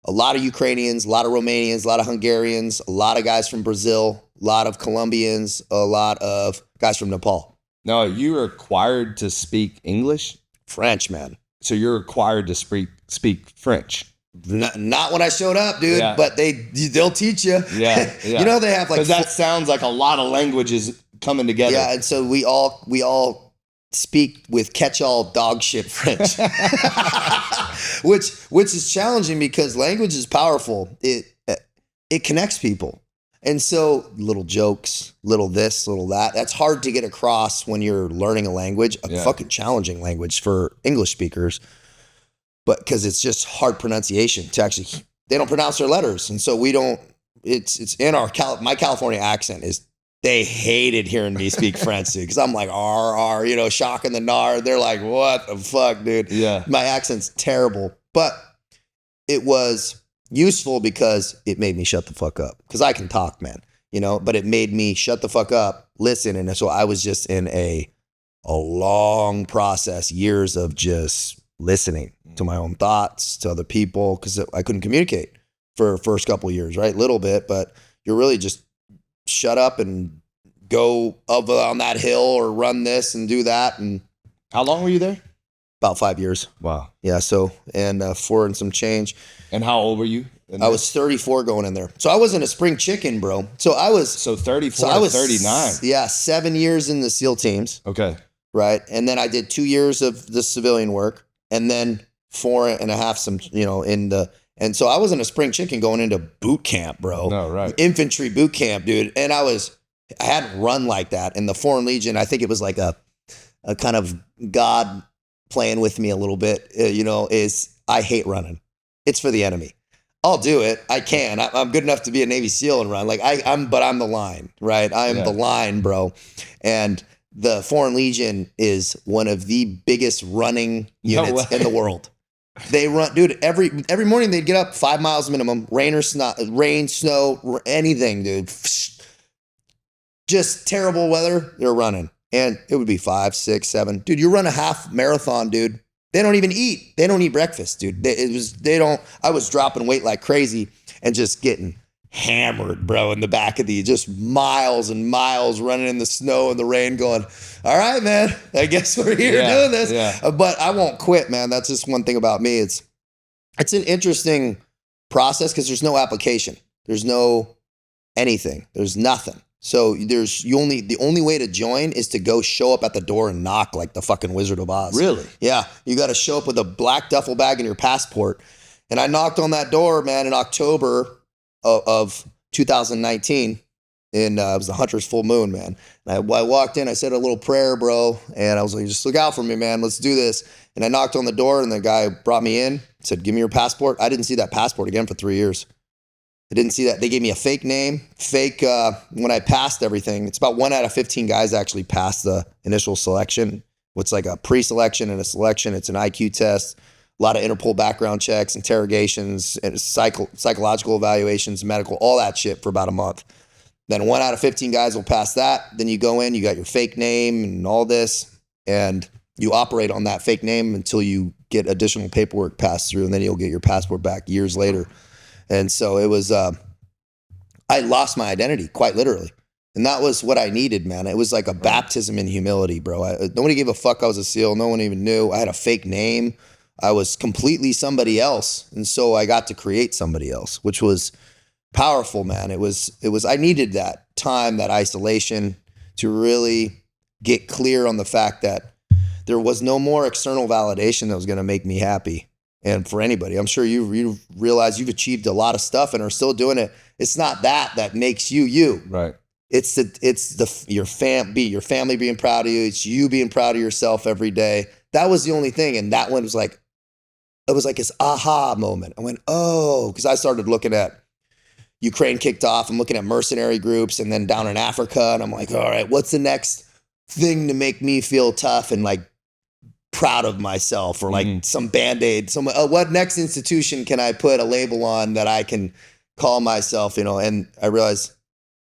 a lot of Ukrainians, a lot of Romanians, a lot of Hungarians, a lot of guys from Brazil, a lot of Colombians, a lot of guys from Nepal. No, you are required to speak English? French, man. So you're required to speak French? Not when I showed up, dude, but they'll teach you. Yeah. You know, they have like, because that sounds like a lot of languages coming together. Yeah, and so we all speak with catch-all dog shit French, which is challenging because language is powerful. It connects people, and so little jokes, little this, little that. That's hard to get across when you're learning a language, fucking challenging language for English speakers. But because it's just hard pronunciation to actually, they don't pronounce their letters. And so we don't, it's in my California accent is, they hated hearing me speak French, dude. Cause I'm like, R, you know, shocking the gnar. They're like, what the fuck, dude? Yeah. My accent's terrible, but it was useful because it made me shut the fuck up. Cause I can talk, man, you know, but it made me shut the fuck up, listen. And so I was just in a long process, years of just listening to my own thoughts, to other people, because I couldn't communicate for the first couple of years, right? Little bit, but you're really just shut up and go up on that hill or run this and do that. And how long were you there? About 5 years. Wow. Yeah. So, and 4 and some change. And how old were you? I was 34 going in there. So I wasn't a spring chicken, bro. So I was. So 34 to 39. Yeah. 7 years in the SEAL teams. Okay. Right. And then I did 2 years of the civilian work. And then 4.5 some, you know, and so I wasn't a spring chicken going into boot camp, bro. No, right. Infantry boot camp, dude. And I hadn't run like that. In the Foreign Legion, I think it was like a kind of God playing with me a little bit, you know, is I hate running. It's for the enemy. I'll do it. I can. I'm good enough to be a Navy SEAL and run. Like but I'm the line, right? I am the line, bro. And the Foreign Legion is one of the biggest running units in the world. They run, dude, every morning they'd get up 5 miles minimum, rain, snow, anything, dude. Just terrible weather, they're running. And it would be 5, 6, 7. Dude, you run a half marathon, dude. They don't even eat. They don't eat breakfast, dude. I was dropping weight like crazy and just getting hammered, bro, in the back of just miles and miles running in the snow and the rain going, all right, man, I guess we're here doing this. Yeah. But I won't quit, man. That's just one thing about me. It's an interesting process because there's no application. There's no anything. There's nothing. So the only way to join is to go show up at the door and knock like the fucking Wizard of Oz. Really? Yeah. You got to show up with a black duffel bag and your passport. And I knocked on that door, man, in October of 2019, and it was the Hunter's full moon, man. And I walked in, I said a little prayer, bro, and I was like, just look out for me, man. Let's do this. And I knocked on the door, and the guy brought me in, said, give me your passport. I didn't see that passport again for 3 years. I didn't see that. They gave me a fake name, when I passed everything. It's about 1 out of 15 guys actually passed the initial selection. What's like a pre-selection and a selection. It's an IQ test. A lot of Interpol background checks, interrogations, and psychological evaluations, medical, all that shit for about a month. Then 1 out of 15 guys will pass that. Then you go in, you got your fake name and all this, and you operate on that fake name until you get additional paperwork passed through, and then you'll get your passport back years later. And so it was, I lost my identity, quite literally. And that was what I needed, man. It was like a baptism in humility, bro. Nobody gave a fuck I was a SEAL. No one even knew. I had a fake name. I was completely somebody else. And so I got to create somebody else, which was powerful, man. It was, I needed that time, that isolation to really get clear on the fact that there was no more external validation that was going to make me happy. And for anybody, I'm sure you realize you've achieved a lot of stuff and are still doing it. It's not that makes you. Right. It's your family being proud of you. It's you being proud of yourself every day. That was the only thing. And that one was like, it was like this aha moment. I went, oh, because I started looking at Ukraine kicked off. I'm looking at mercenary groups and then down in Africa. And I'm like, all right, what's the next thing to make me feel tough and like proud of myself or like some Band-Aid. What next institution can I put a label on that I can call myself, And I realized,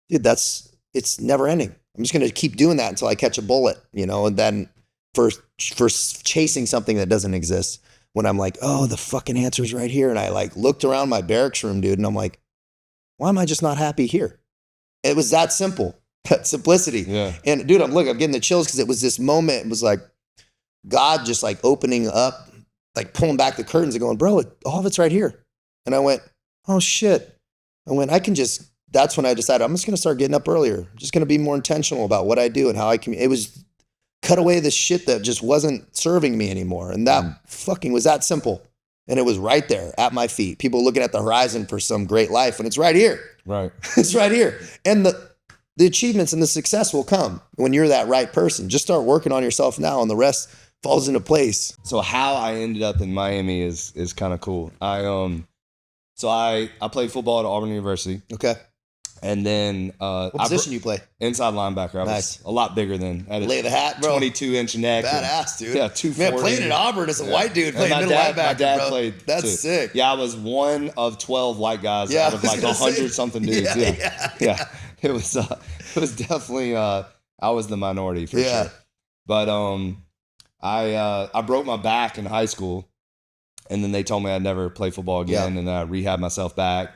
dude, it's never ending. I'm just going to keep doing that until I catch a bullet, and then for chasing something that doesn't exist, when I'm like, oh, the fucking answer's right here. And I like looked around my barracks room, dude, and I'm like, why am I just not happy here? It was that simple, that simplicity. Yeah. And dude, I'm getting the chills because it was this moment. It was like God just like opening up, like pulling back the curtains and going, bro, all of it's right here. And I went, oh shit. That's when I decided I'm just going to start getting up earlier. I'm just going to be more intentional about what I do and how I can. It was cut away the shit that just wasn't serving me anymore. And that fucking was that simple. And it was right there at my feet. People looking at the horizon for some great life. And it's right here. Right. It's right here. And the achievements and the success will come when you're that right person. Just start working on yourself now and the rest falls into place. So how I ended up in Miami is kind of cool. I played football at Auburn University. Okay. And then what position you play? Inside linebacker. I was a lot bigger than lay the hat, bro. 22-inch neck. Badass, dude. Yeah, 240. Man, playing at Auburn as a white dude, playing middle linebacker. My dad bro. Played. That's too. Sick. Yeah, I was one of 12 white guys out of like 100-something dudes. Yeah. It was definitely I was the minority for sure. But I broke my back in high school, and then they told me I'd never play football again, and I rehabbed myself back.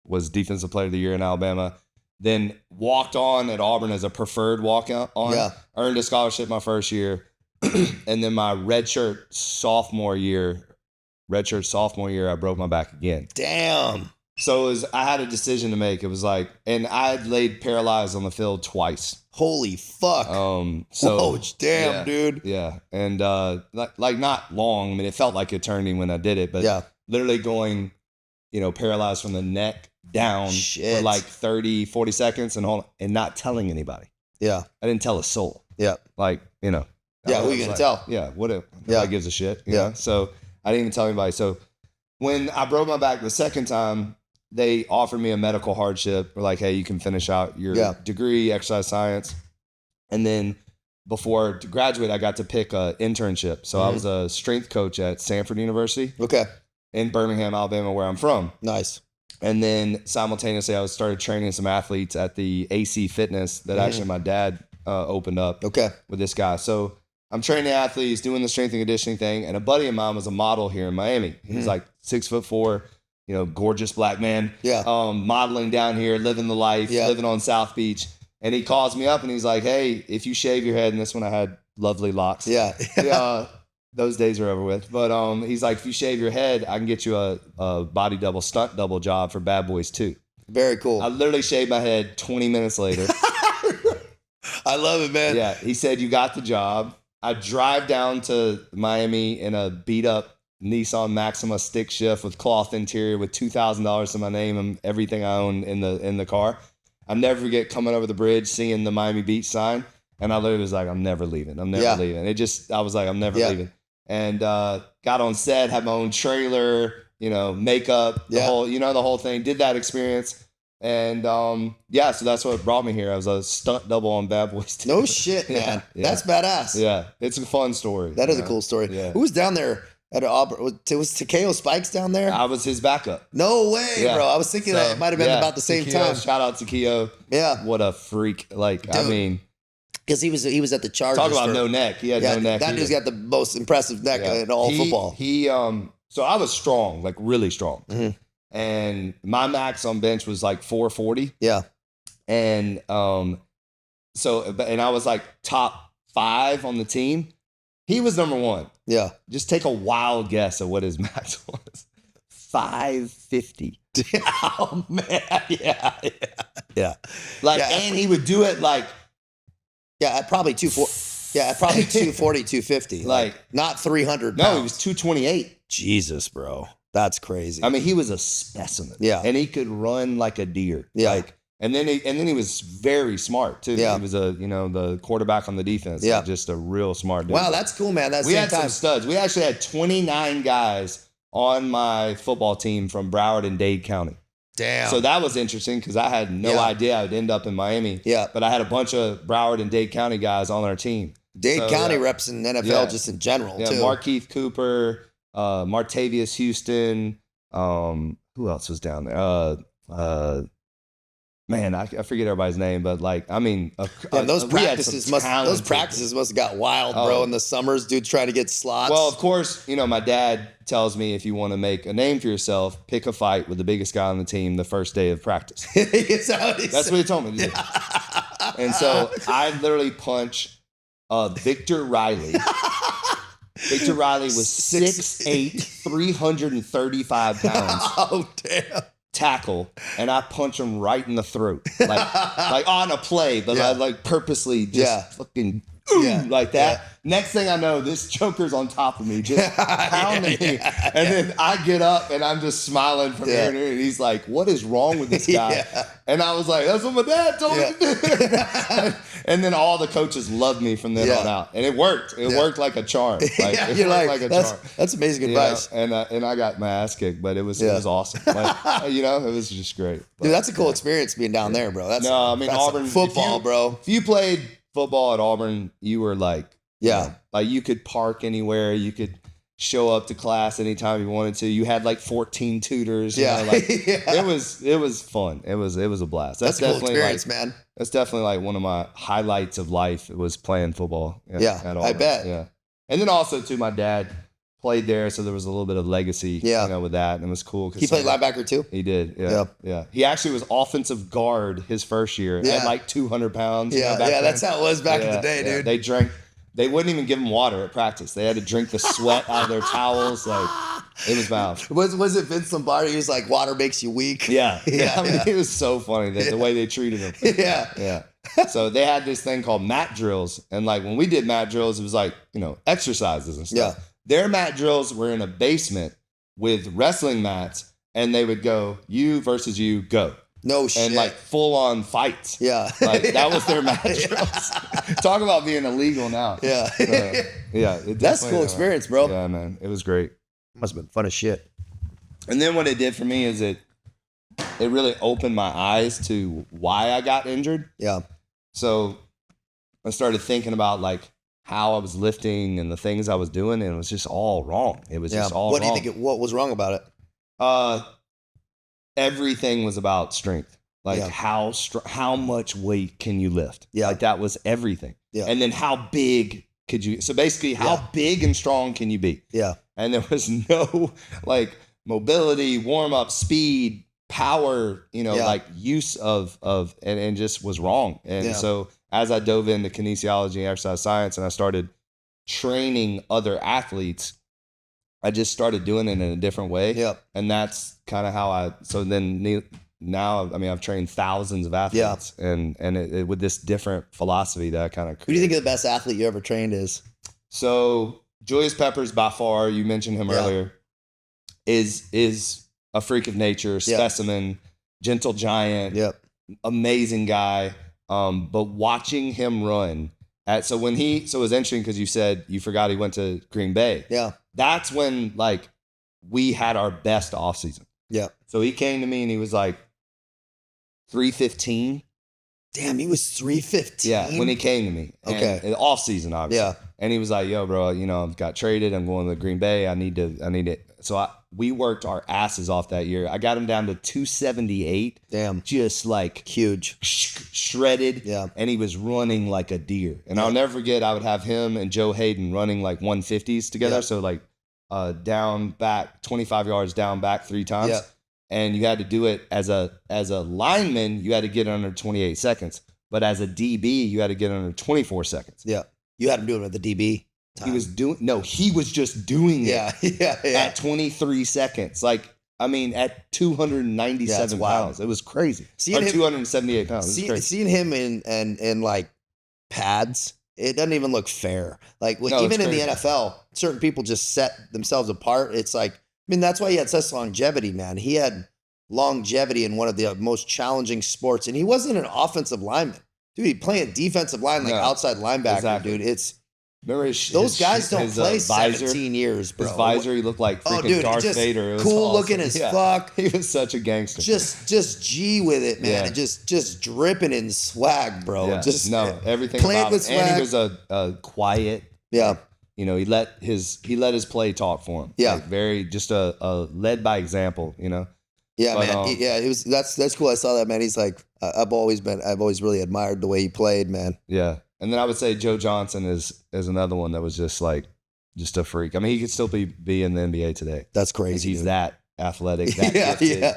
Was Defensive Player of the Year in Alabama. Then walked on at Auburn as a preferred walk-on. Earned a scholarship my first year. And then my redshirt sophomore year, I broke my back again. Damn. So I had a decision to make. It was like, and I had laid paralyzed on the field twice. Holy fuck. Damn, dude. Yeah. And like not long. I mean, it felt like eternity when I did it, but literally going, paralyzed from the neck down for like 30, 40 seconds and not telling anybody. Yeah. I didn't tell a soul. Yeah. Like, Yeah, who are you going to tell? Yeah. Nobody gives a shit. You know? So I didn't even tell anybody. So when I broke my back the second time, they offered me a medical hardship. We're like, hey, you can finish out your degree, exercise science. And then before to graduate, I got to pick an internship. So I was a strength coach at Sanford University. Okay. In Birmingham, Alabama, where I'm from. Nice. And then simultaneously, I started training some athletes at the AC Fitness that actually my dad opened up with this guy. So I'm training athletes, doing the strength and conditioning thing. And a buddy of mine was a model here in Miami. He's like 6'4", gorgeous black man. Yeah. Modeling down here, living the life, living on South Beach. And he calls me up and he's like, hey, if you shave your head, and this one I had lovely locks. Yeah. Those days are over with. But he's like, if you shave your head, I can get you a body double, stunt double job for Bad Boys 2. Very cool. I literally shaved my head 20 minutes later. I love it, man. Yeah. He said, you got the job. I drive down to Miami in a beat up Nissan Maxima stick shift with cloth interior with $2,000 to my name and everything I own in the car. I never forget coming over the bridge, seeing the Miami Beach sign. And I literally was like, I'm never leaving. I'm never leaving. I was like, I'm never leaving. And got on set, had my own trailer, makeup, the whole thing. Did that experience. And so that's what brought me here. I was a stunt double on Bad Boys 2. No shit, man. That's badass. Yeah, it's a fun story. That is a cool story. Yeah. Who was down there at Auburn? Was Takeo Spikes down there? I was his backup. No way, bro. I was thinking that it might have been about the same time. Shout out to Takeo. Yeah. What a freak. Like, I mean... Because he was at the Chargers. Talk about no neck. He had no neck. That dude's got the most impressive neck in all football. So I was strong, like really strong. Mm-hmm. And my max on bench was like 440. Yeah. And and I was like top 5 on the team. He was number 1. Yeah. Just take a wild guess of what his max was. 550. Oh man. Yeah. Like, and he would do it like. Yeah, at probably 240. Yeah, at probably 240, 250. Like not 300 pounds. No, he was 228. Jesus, bro. That's crazy. I mean, he was a specimen. Yeah. And he could run like a deer. Yeah. And then he was very smart too. Yeah. He was the quarterback on the defense. Yeah. Just a real smart dude. Wow, that's cool, man. We had some studs. We actually had 29 guys on my football team from Broward and Dade County. Damn. So that was interesting because I had no idea I would end up in Miami. Yeah. But I had a bunch of Broward and Dade County guys on our team. Dade County reps in NFL just in general, too. Markeith Cooper, Martavius Houston. Who else was down there? Man, I forget everybody's name, but like, I mean, those practices must have got wild, bro. In the summers, dude, trying to get slots. Well, of course, my dad tells me if you want to make a name for yourself, pick a fight with the biggest guy on the team the first day of practice. That's what he told me to do. And so I literally punch Victor Riley. Victor Riley was 6'8", 335 pounds. Oh, damn. Tackle, and I punch him right in the throat, like on a play, but I like purposely just fucking like that. Next thing I know, this joker's on top of me, just pounding me, and then I get up and I'm just smiling from ear to ear, and he's like, "What is wrong with this guy?" And I was like, "That's what my dad told me to do." And then all the coaches loved me from then on out, and it worked. It worked like a charm. That's amazing advice. And I got my ass kicked, but it was awesome. Like, it was just great. But, dude, that's a cool experience being down there, bro. That's Auburn football, bro. If you played football at Auburn, you were like, like you could park anywhere, you could show up to class anytime you wanted to. You had like 14 tutors. It was fun. It was a blast. That's a cool experience, man. That's definitely like one of my highlights of life. It was playing football. At Auburn. I bet. Yeah, and then also too, my dad played there, so there was a little bit of legacy, with that, and it was cool. He played linebacker too? He did, yeah. He actually was offensive guard his first year at like 200 pounds. That's how it was back in the day, dude. They wouldn't even give them water at practice. They had to drink the sweat out of their towels. Like, it was bad. Was it Vince Lombardi? He was like, water makes you weak. Yeah. I mean, it was so funny the way they treated him. Yeah. So they had this thing called mat drills. And like when we did mat drills, it was like, exercises and stuff. Yeah. Their mat drills were in a basement with wrestling mats, and they would go, you versus you, go. No shit. And like full on fights. Yeah. Like that was their mat drills. Talk about being illegal now. Yeah. That's a cool experience, bro. Yeah, man. It was great. Must have been fun as shit. And then what it did for me is it really opened my eyes to why I got injured. Yeah. So I started thinking about like how I was lifting and the things I was doing, and it was just all wrong. It was just all wrong. What do you think? What was wrong about it? Everything was about strength. Like how much weight can you lift? Yeah. Like that was everything. Yeah. And then how big could you? So basically, how big and strong can you be? Yeah. And there was no like mobility, warm up, speed, power. Like use of and just was wrong. And so as I dove into kinesiology and exercise science, and I started training other athletes, I just started doing it in a different way. Yep. And that's kind of how now, I mean, I've trained thousands of athletes and it with this different philosophy that I kind of created. Who do you think the best athlete you ever trained is? So Julius Peppers, by far, you mentioned him earlier, is a freak of nature, specimen, gentle giant, amazing guy. But watching him run so it was interesting because you said you forgot he went to Green Bay. Yeah. That's when like we had our best offseason. Yeah. So he came to me and he was like 315. Damn, he was 315. Yeah, when he came to me. Okay. Off season, obviously. Yeah. And he was like, "Yo, bro, I've got traded. I'm going to Green Bay. I need it." So we worked our asses off that year. I got him down to 278. Damn. Just like huge, shredded. Yeah. And he was running like a deer. And I'll never forget. I would have him and Joe Hayden running like 150s together. Yeah. So like down back 25 yards down back 3 times. Yeah. And you had to do it as a lineman. You had to get under 28 seconds. But as a DB, you had to get under 24 seconds. Yeah. You had him doing it with the DB time. He was just doing it. Yeah. At 23 seconds. Like, I mean, at 297 pounds. It was crazy. 278 pounds. Seeing him in like pads, it doesn't even look fair. Like even in the NFL, certain people just set themselves apart. It's like, I mean, that's why he had such longevity, man. He had longevity in one of the most challenging sports, and he wasn't an offensive lineman. Dude, he playing defensive line, like outside linebacker, dude. Remember those guys don't play visor, 17 years, bro. His visor, he looked like freaking Darth Vader. It was cool awesome. looking as fuck. He was such a gangster. Just G with it, man. Yeah. And just dripping in swag, bro. Yeah. Just everything played about with him. And swag. he was a quiet. Yeah. You know, he let his play talk for him. Yeah. Like very just a led by example, you know. Yeah, But, man. It was that's cool. I saw that, man. He's like, I've always really admired the way he played, man. Yeah. And then I would say Joe Johnson is another one that was just a freak. I mean, he could still be in the NBA today. That's crazy. He's dude. that athletic, that gifted,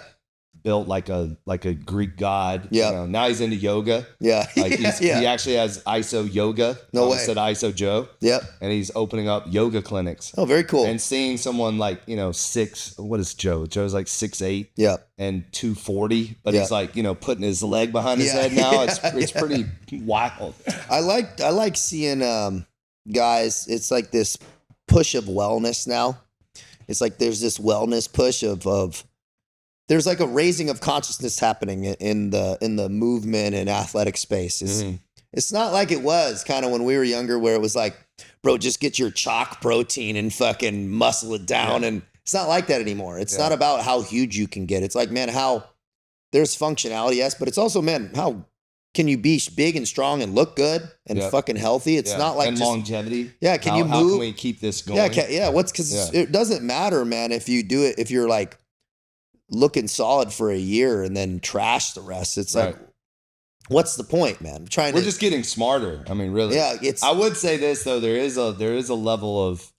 built like a Greek god. Yeah. You know, now he's into yoga. Yeah. Like he actually has ISO yoga. No way. Said ISO Joe. Yep. And he's opening up yoga clinics. Oh, very cool. And seeing someone like, you know, what is Joe? Joe's like 6'8". Yeah. And 240, but he's like, you know, putting his leg behind his head now. It's pretty wild. I like seeing guys. It's like this push of wellness now. It's like there's this wellness push of there's like a raising of consciousness happening in the movement and athletic space. It's not like it was kind of when we were younger, where it was like, bro, just get your chalk protein and fucking muscle it down. And it's not like that anymore. It's not about how huge you can get. It's like, man, how there's functionality, yes, but it's also, man, how can you be big and strong and look good and fucking healthy? It's not like and just longevity. Yeah, can you move? How can we keep this going? Because it doesn't matter, man, if you do it, if you're like looking solid for a year and then trash the rest. It's like, what's the point, man? We're just getting smarter. I mean, really. Yeah, I would say this though. There is a level of.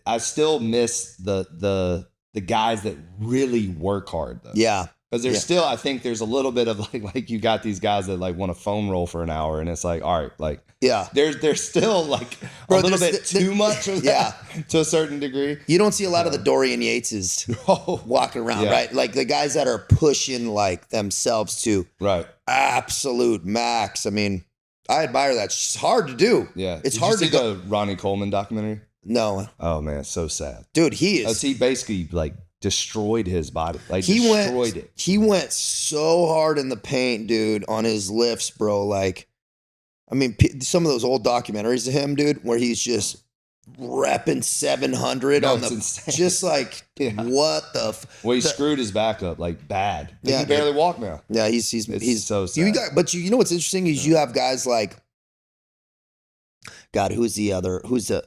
I still miss the guys that really work hard though. Yeah. Because there's still, I think there's a little bit of like you got these guys that like want to foam roll for an hour, and it's like, all right, like there's still like a little bit too much of that to a certain degree. You don't see a lot of the Dorian Yateses walking around, right? Like the guys that are pushing like themselves to absolute max. I mean, I admire that. It's hard to do. Yeah, it's hard to go. The Ronnie Coleman documentary. No. Oh man, it's so sad, dude. He basically like destroyed his body. Like he destroyed it. He went so hard in the paint, dude, on his lifts, bro. Like, I mean, some of those old documentaries of him, dude, where he's just repping 700 on the, insane. Just like, what the? Well, he screwed his back up like bad. Yeah, he barely walk now. Yeah, he's so sad. But you know what's interesting is you have guys like, God, who's the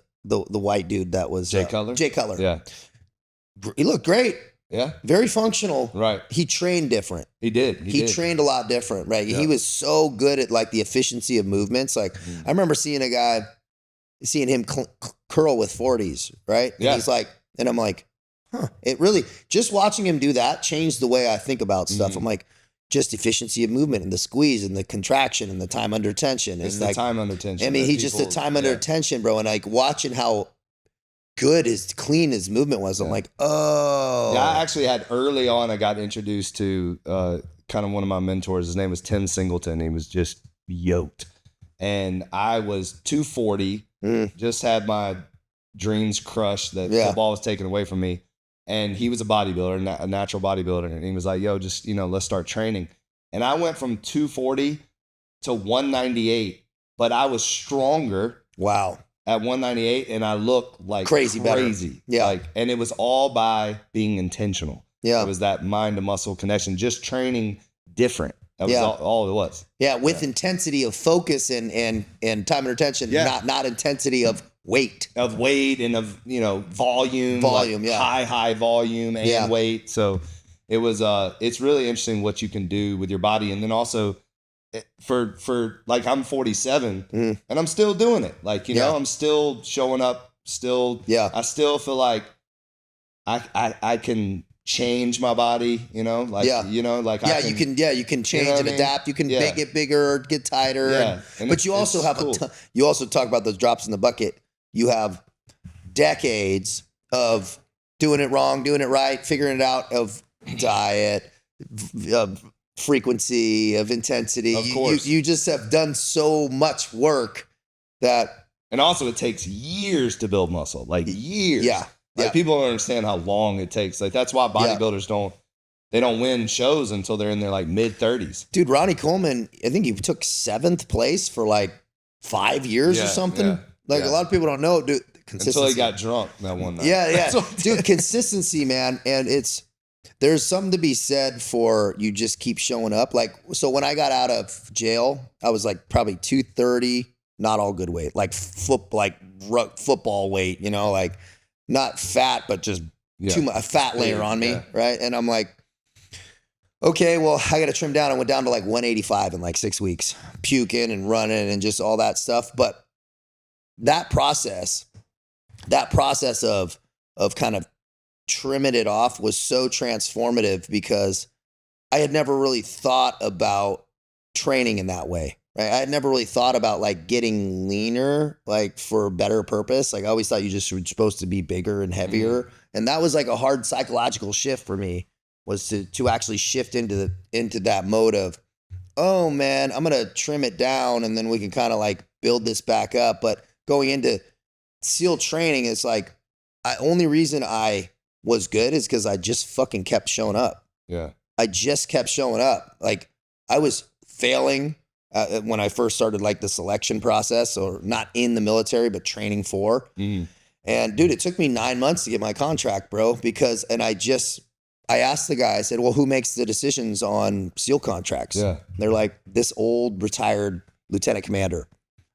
white dude that was Jay Cutler? Jay Cutler. Yeah. He looked great. Yeah. Very functional. Right. He trained different. He did. He trained a lot different, right? Yeah. He was so good at like the efficiency of movements. Like I remember seeing him curl with 40s, right? Yeah. And he's like, and I'm like, huh. It really, just watching him do that changed the way I think about stuff. I'm like, just efficiency of movement and the squeeze and the contraction and the time under tension. It's the time under tension. I mean, he's just the time under tension, bro. And like watching how clean his movement was, I'm like, oh. Yeah, I actually had early on, I got introduced to kind of one of my mentors. His name was Tim Singleton. He was just yoked. And I was 240, just had my dreams crushed that football was taken away from me. And he was a bodybuilder, a natural bodybuilder. And he was like, yo, just, let's start training. And I went from 240 to 198, but I was stronger. Wow. At 198, and I looked like crazy. Better. Yeah. And it was all by being intentional. Yeah. It was that mind to muscle connection, just training different. That was all it was. Yeah. With intensity of focus and time and attention, not intensity of weight. Of weight and of, volume. Volume, high volume and weight. So it was, it's really interesting what you can do with your body. And then also, for like I'm 47 and I'm still doing it. Like, I'm still showing up, I still feel like I can change my body, you can change and adapt. You can make it bigger, get tighter. Yeah. But you also have you also talk about those drops in the bucket. You have decades of doing it wrong, doing it right, figuring it out, of diet, frequency, of intensity. Of course. You just have done so much work that. And also it takes years to build muscle, like years. Yeah. Like people don't understand how long it takes. Like that's why bodybuilders don't win shows until they're in their like mid 30s. Dude, Ronnie Coleman, I think he took 7th place for like 5 years or something. Yeah, Like a lot of people don't know, dude. Consistency. Until he got drunk that one night. Yeah. Dude, consistency, man. And there's something to be said for you just keep showing up. Like, so when I got out of jail, I was like probably 230, not all good weight, like football weight, you know, like not fat, but just too much, a fat layer on me. Right. And I'm like, okay, well, I got to trim down. I went down to like 185 in like 6 weeks, puking and running and just all that stuff. But that process of kind of trimming it off was so transformative because I had never really thought about training in that way. Right? I had never really thought about like getting leaner, like for a better purpose. Like I always thought you just were supposed to be bigger and heavier. And that was like a hard psychological shift for me, was to actually shift into that mode of, oh man, I'm going to trim it down and then we can kind of like build this back up. But going into SEAL training, it's like, only reason I was good is because I just fucking kept showing up. Yeah. I just kept showing up. Like I was failing when I first started like the selection process, or not in the military, but training for. And dude, it took me 9 months to get my contract, bro, because, I asked the guy, I said, well, who makes the decisions on SEAL contracts? Yeah. They're like, this old retired lieutenant commander.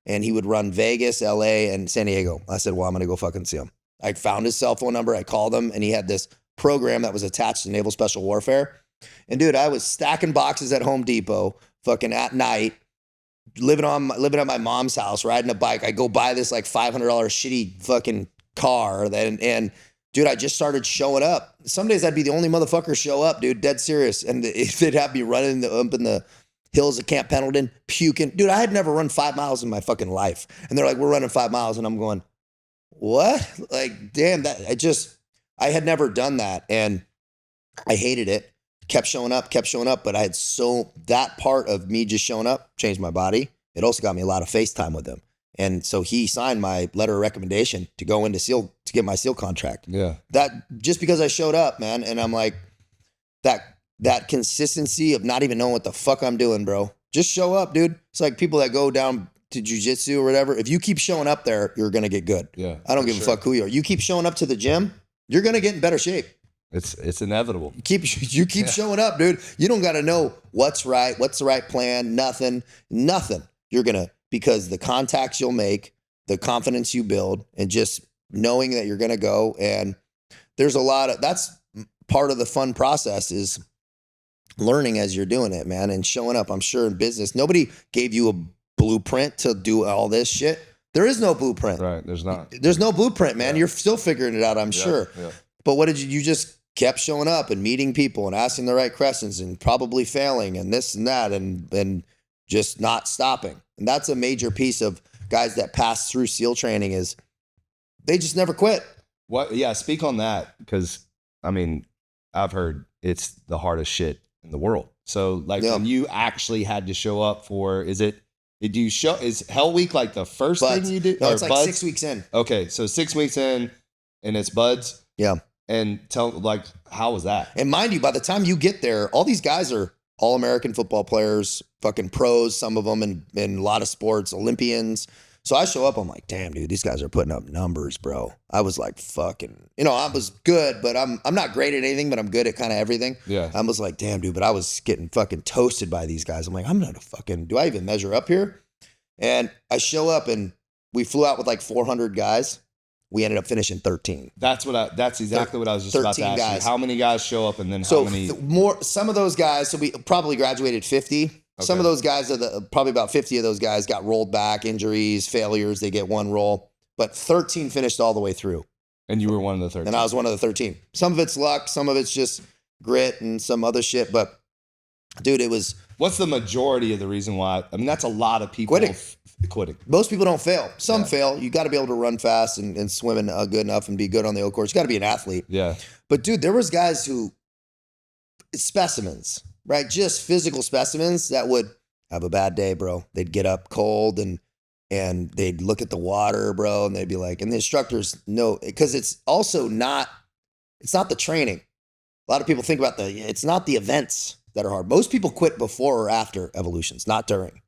And he would run Vegas, LA, and San Diego. I said, well, I'm going to go fucking see him. I found his cell phone number. I called him, and he had this program that was attached to Naval Special Warfare. And dude, I was stacking boxes at Home Depot, fucking at night, living at my mom's house, riding a bike. I go buy this like $500 shitty fucking car. And dude, I just started showing up. Some days I'd be the only motherfucker show up, dude, dead serious. And they'd have me running up in the hills of Camp Pendleton, puking. Dude, I had never run 5 miles in my fucking life. And they're like, we're running 5 miles. And I'm going, what? Like, damn, I had never done that. And I hated it. Kept showing up. But I had that part of me just showing up changed my body. It also got me a lot of FaceTime with him. And so he signed my letter of recommendation to go into SEAL, to get my SEAL contract. Yeah. That just because I showed up, man. And I'm like, that consistency of not even knowing what the fuck I'm doing, bro. Just show up, dude. It's like people that go down to jujitsu or whatever. If you keep showing up there, you're going to get good. Yeah. I don't give a fuck who you are. You keep showing up to the gym, you're going to get in better shape. It's inevitable. You keep showing up, dude. You don't got to know what's right, what's the right plan, nothing. You're going to, because the contacts you'll make, the confidence you build, and just knowing that you're going to go. And there's that's part of the fun process, is learning as you're doing it, man, and showing up. I'm sure in business, nobody gave you a blueprint to do all this shit. There is no blueprint. Right. There's not. There's no blueprint, man. You're still figuring it out, I'm sure. Yeah. But what did you just kept showing up and meeting people and asking the right questions and probably failing and this and that and just not stopping. And that's a major piece of guys that pass through SEAL training, is they just never quit. What? Yeah. Speak on that. Because I mean, I've heard it's the hardest shit in the world. So like when you actually had to show up for, is Hell Week like the first thing you did? No, it's like Buds? 6 weeks in. Okay. So 6 weeks in and it's Buds. Yeah. And how was that? And mind you, by the time you get there, all these guys are all-American football players, fucking pros, some of them in a lot of sports, Olympians. So I show up, I'm like, damn, dude, these guys are putting up numbers, bro. I was like, fucking, I was good, but I'm not great at anything, but I'm good at kind of everything. Yeah. I was like, damn, dude, but I was getting fucking toasted by these guys. I'm like, I'm not do I even measure up here? And I show up, and we flew out with like 400 guys. We ended up finishing 13. That's exactly what I was just about to ask guys. you. How many guys show up, and then how many? Some of those guys, so we probably graduated 50. Okay. Some of those guys, probably about 50 of those guys got rolled back, injuries, failures. They get one roll. But 13 finished all the way through. And you were one of the 13. And I was one of the 13. Some of it's luck. Some of it's just grit and some other shit. But, dude, it was... What's the majority of the reason why? I mean, that's a lot of people quitting. Most people don't fail. Some fail. You got to be able to run fast and swim good enough and be good on the O course. You got to be an athlete. Yeah. But, dude, there was guys specimens, right? Just physical specimens that would have a bad day, bro. They'd get up cold and they'd look at the water, bro, and they'd be like, and the instructors know, because it's not the training. A lot of people think about it's not the events that are hard. Most people quit before or after evolutions, not during,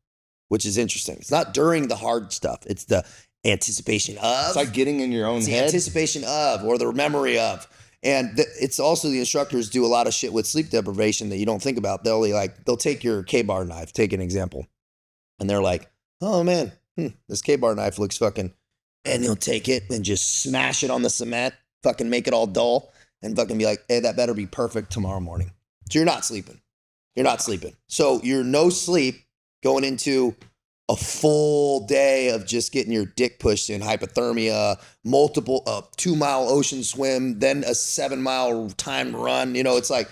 which is interesting. It's not during the hard stuff. It's the anticipation of. It's like getting in your own It's the head. anticipation of, or the memory of. And it's also the instructors do a lot of shit with sleep deprivation that you don't think about. They'll take your K-bar knife, take an example, and they're like, oh man, this K-bar knife looks fucking, and they'll take it and just smash it on the cement, fucking make it all dull, and fucking be like, hey, that better be perfect tomorrow morning. So you're not sleeping. You're not sleeping. So you're no sleep going into a full day of just getting your dick pushed in, hypothermia, multiple 2-mile ocean swim, then a 7-mile time run. It's like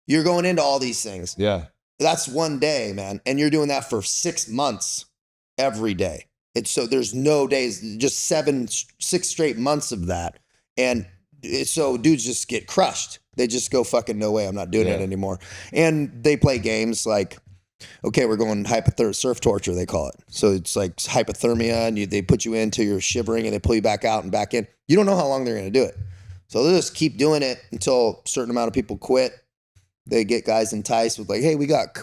you're going into all these things. Yeah. That's one day, man. And you're doing that for 6 months every day. So there's no days, just 6 straight months of that. And so dudes just get crushed. They just go fucking no way. I'm not doing it anymore. And they play games like, okay, we're going surf torture, they call it. So it's like hypothermia, and they put you in till you're shivering, and they pull you back out and back in. You don't know how long they're going to do it. So they'll just keep doing it until a certain amount of people quit. They get guys enticed with like, hey, we got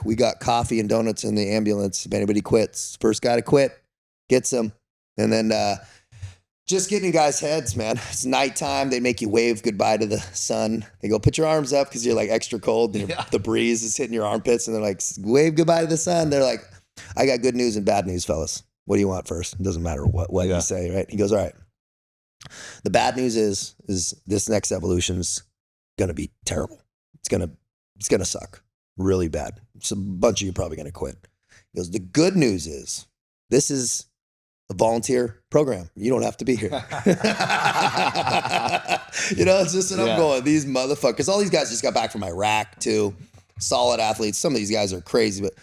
coffee and donuts in the ambulance. If anybody quits, first guy to quit gets them. And then just getting in guys' heads, man. It's nighttime. They make you wave goodbye to the sun. They go, put your arms up because you're like extra cold and the breeze is hitting your armpits. And they're like, wave goodbye to the sun. They're like, I got good news and bad news, fellas. What do you want first? It doesn't matter what you say, right? He goes, all right. The bad news is this next evolution's going to be terrible. It's going to suck really bad. So a bunch of you are probably going to quit. He goes, the good news is this is a volunteer program. You don't have to be here. It's just what I'm going, these motherfuckers, all these guys just got back from Iraq too. Solid athletes. Some of these guys are crazy, but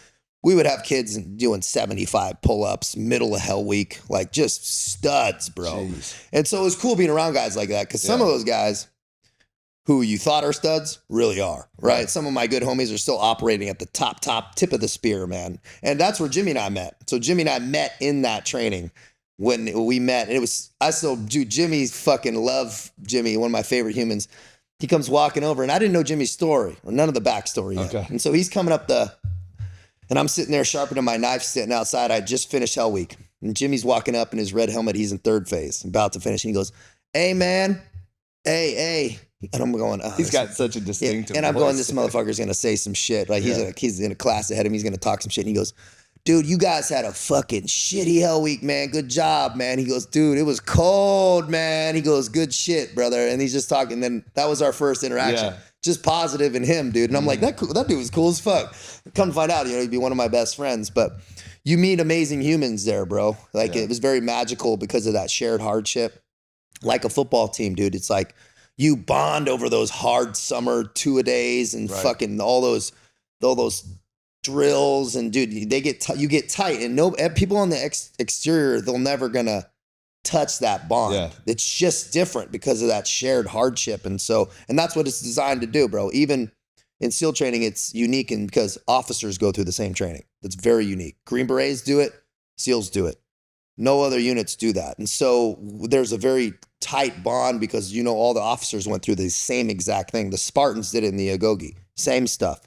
we would have kids doing 75 pull-ups, middle of hell week, like just studs, bro. Jeez. And so it was cool being around guys like that because some of those guys who you thought are studs really are, right? Some of my good homies are still operating at the top tip of the spear, man. And that's where Jimmy and I met. So Jimmy and I met in that training when we met. And Jimmy fucking love Jimmy, one of my favorite humans. He comes walking over, and I didn't know Jimmy's story or none of the backstory yet. Okay. And so he's coming up and I'm sitting there sharpening my knife, sitting outside. I just finished Hell Week. And Jimmy's walking up in his red helmet. He's in third phase, about to finish. And he goes, hey, man, hey. And I'm going, he's got such a distinctive and I'm voice. going, this motherfucker's going to say some shit. Like he's in a class ahead of me. He's going to talk some shit. And he goes, dude, you guys had a fucking shitty Hell Week, man. Good job, man. He goes, dude, it was cold, man. He goes, good shit, brother. And he's just talking. And then that was our first interaction. Yeah. Just positive in him, dude. And I'm like, that dude was cool as fuck. Come to find out, he'd be one of my best friends. But you meet amazing humans there, bro. Like it was very magical because of that shared hardship. Like a football team, dude. It's like, you bond over those hard summer 2-a-days and fucking all those drills, and dude, you get tight, and people on the exterior, they're never gonna touch that bond. Yeah. It's just different because of that shared hardship, and that's what it's designed to do, bro. Even in SEAL training, it's unique, and because officers go through the same training, that's very unique. Green Berets do it, SEALs do it. No other units do that. And so there's a very tight bond because, all the officers went through the same exact thing. The Spartans did it in the Agoge. Same stuff,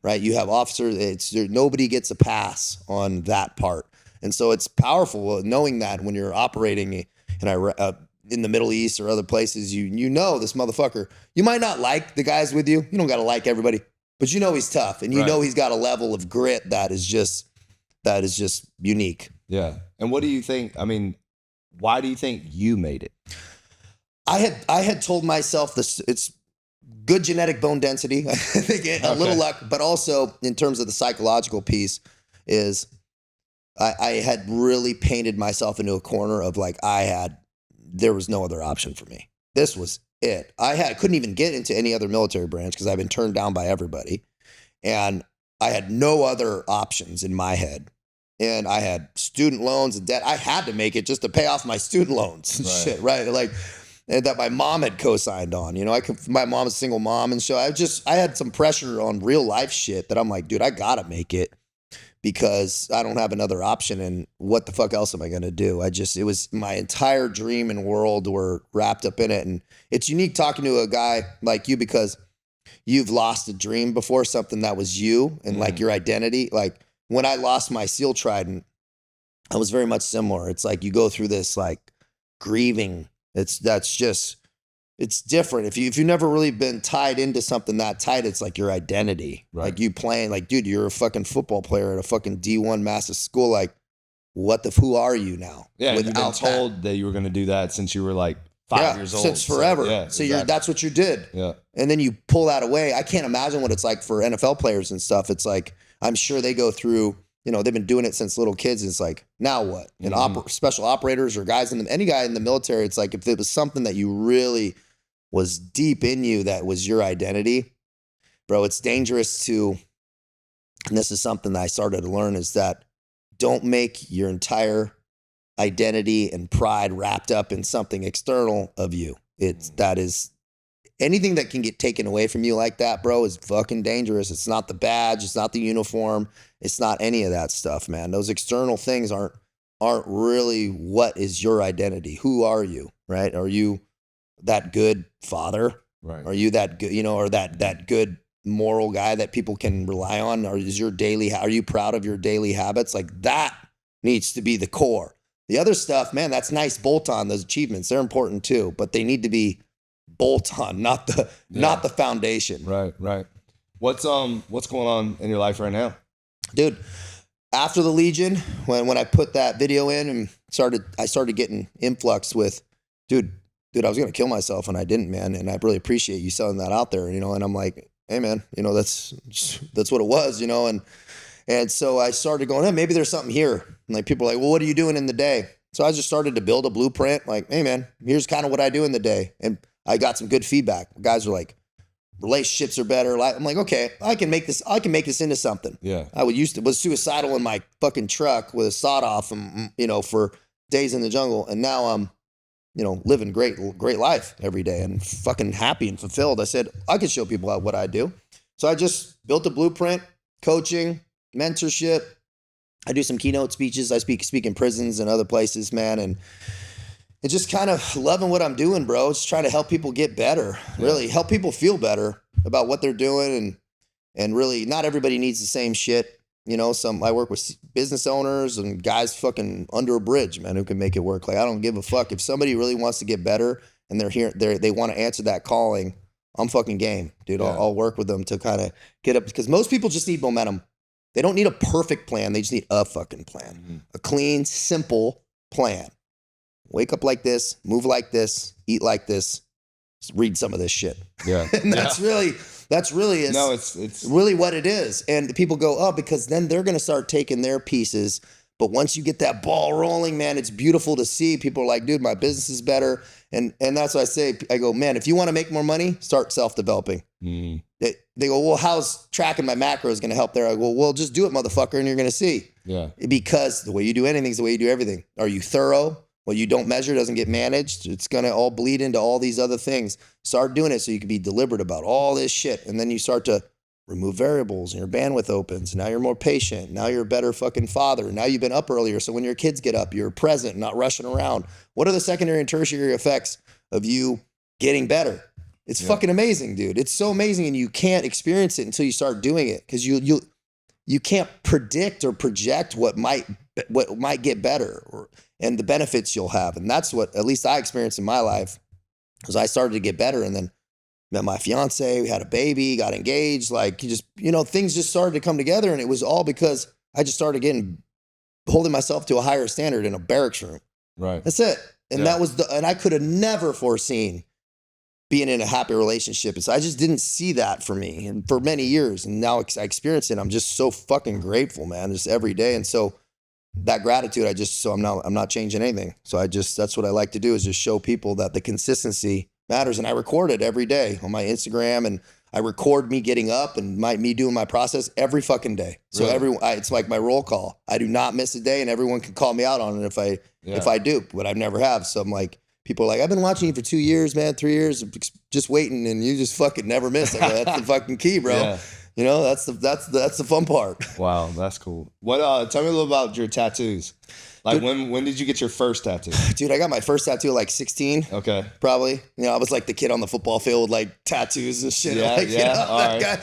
right? You have officers. Nobody gets a pass on that part. And so it's powerful knowing that when you're operating in the Middle East or other places, you know this motherfucker. You might not like the guys with you. You don't got to like everybody. But he's tough. And know he's got a level of grit that is just unique. Yeah. And what do you think? I mean, why do you think you made it? I had told myself this. It's good genetic bone density. I think a little luck, but also in terms of the psychological piece is I had really painted myself into a corner of like there was no other option for me. This was it. I couldn't even get into any other military branch because I've been turned down by everybody. And I had no other options in my head. And I had student loans and debt. I had to make it just to pay off my student loans and shit, right? Like that my mom had co-signed on. My mom's a single mom, and so I had some pressure on real life shit that I'm like, dude, I gotta make it because I don't have another option. And what the fuck else am I gonna do? It was my entire dream and world were wrapped up in it. And it's unique talking to a guy like you because you've lost a dream before, something that was you and like your identity, like. When I lost my SEAL trident, I was very much similar. It's like you go through this like grieving. It's different. If you've never really been tied into something that tight, it's like your identity. Right. Like you playing, like, dude, you're a fucking football player at a fucking D1 massive school. Like, who are you now? Yeah, you've been told that you were going to do that since you were like 5 years old. Since forever. So, exactly. That's what you did. Yeah. And then you pull that away. I can't imagine what it's like for NFL players and stuff. It's like, I'm sure they go through, they've been doing it since little kids. It's like, now what? And special operators or guys any guy in the military, it's like, if it was something that you really was deep in you, that was your identity, bro, it's dangerous to, and this is something that I started to learn, is that don't make your entire identity and pride wrapped up in something external of you. That is anything that can get taken away from you like that, bro, is fucking dangerous. It's not the badge, it's not the uniform, it's not any of that stuff, man. Those external things aren't really what is your identity. Who are you, right? Are you that good father? Right. Are you that good, or that good moral guy that people can rely on? Or are you proud of your daily habits? Like, that needs to be the core. The other stuff, man, that's nice bolt on. Those achievements, they're important too, but they need to be bolt on, not the foundation. Right. What's going on in your life right now? Dude, after the Legion, when I put that video in and I started getting influx with, dude, I was going to kill myself and I didn't, man. And I really appreciate you selling that out there, and I'm like, hey man, that's what it was, and so I started going, hey, maybe there's something here. And like, people are like, well, what are you doing in the day? So I just started to build a blueprint. Like, hey man, here's kind of what I do in the day. And I got some good feedback. Guys were like, relationships are better. I'm like, okay, I can make this into something. Yeah. I was suicidal in my fucking truck with a sawed off, and, for days in the jungle. And now I'm, living great life every day and fucking happy and fulfilled. I said, I could show people what I do. So I just built a blueprint, coaching, mentorship. I do some keynote speeches. I speak in prisons and other places, man. And it's just kind of loving what I'm doing, bro. Just trying to help people get better, really help people feel better about what they're doing. And really, not everybody needs the same shit. I work with business owners and guys fucking under a bridge, man, who can make it work. Like, I don't give a fuck. If somebody really wants to get better and they want to answer that calling, I'm fucking game, dude. Yeah. I'll work with them to kind of get up, because most people just need momentum. They don't need a perfect plan. They just need a fucking plan, a clean, simple plan. Wake up like this, move like this, eat like this, read some of this shit. Yeah. And that's really it's really what it is. And people go, oh, because then they're going to start taking their pieces. But once you get that ball rolling, man, it's beautiful to see. People are like, dude, my business is better. And that's what I say. I go, man, if you want to make more money, start self-developing. Mm. They go, well, how's tracking my macros going to help there? I go, well, just do it, motherfucker, and you're going to see. Yeah. Because the way you do anything is the way you do everything. Are you thorough? What you don't measure doesn't get managed. It's going to all bleed into all these other things. Start doing it so you can be deliberate about all this shit. And then you start to remove variables and your bandwidth opens. Now you're more patient. Now you're a better fucking father. Now you've been up earlier. So when your kids get up, you're present, not rushing around. What are the secondary and tertiary effects of you getting better? It's fucking amazing, dude. It's so amazing. And you can't experience it until you start doing it, because you can't predict or project what might get better and the benefits you'll have. And that's what at least I experienced in my life, because I started to get better and then met my fiance, we had a baby, got engaged, like things just started to come together. And it was all because I just started holding myself to a higher standard in a barracks room. Right. That's it. And that was and I could have never foreseen being in a happy relationship. And so I just didn't see that for me and for many years. And now I experience it. I'm just so fucking grateful, man, just every day. And so that gratitude, I'm not changing anything. So that's what I like to do, is just show people that the consistency matters. And I record it every day on my Instagram, and I record me getting up and me doing my process every fucking day. So it's like my roll call. I do not miss a day, and everyone can call me out on it if I do, but I never have. So I'm like, people are like, I've been watching you for 2 years, man, 3 years, just waiting, and you just fucking never miss it. That's the fucking key, bro. Yeah. That's the fun part. Wow, that's cool. What? Tell me a little about your tattoos. Like, when did you get your first tattoo? Dude, I got my first tattoo at like 16. Okay. Probably. I was like the kid on the football field with like tattoos and shit. Yeah, like, all right. Guy,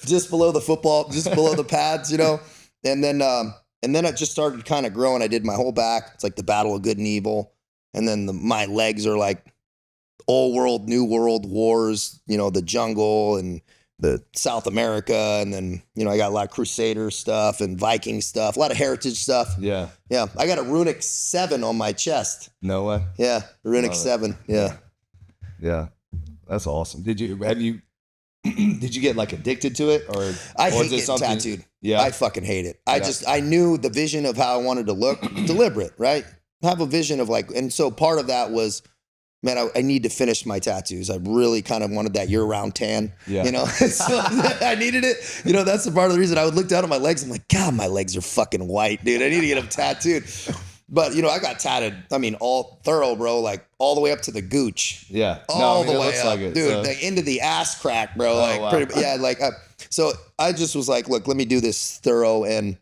just below the football, just below the pads, And then And then it just started kind of growing. I did my whole back. It's like the battle of good and evil. And then my legs are like old world, new world wars, you know, the jungle and the South America. And then, you know, I got a lot of Crusader stuff and Viking stuff, a lot of heritage stuff. Yeah. Yeah. I got a runic 7 on my chest. No way. Yeah. Runic 7. Yeah. Yeah. That's awesome. Did you get like addicted to it or I or hate is it getting tattooed. Yeah. I fucking hate it. I knew the vision of how I wanted to look, deliberate, right? Have a vision of like, and so part of that was, man, I need to finish my tattoos. I really kind of wanted that year-round tan, you know? So I needed it. You know, that's the part of the reason I would look down at my legs. I'm like, God, my legs are fucking white, dude. I need to get them tattooed. But, you know, I got tatted, I mean, all thorough, bro, like all the way up to the gooch. Yeah. All the it way looks up, like it, dude, so. like into the ass crack, bro. Like, wow. pretty, yeah, like, so I just was like, look, let me do this thorough. And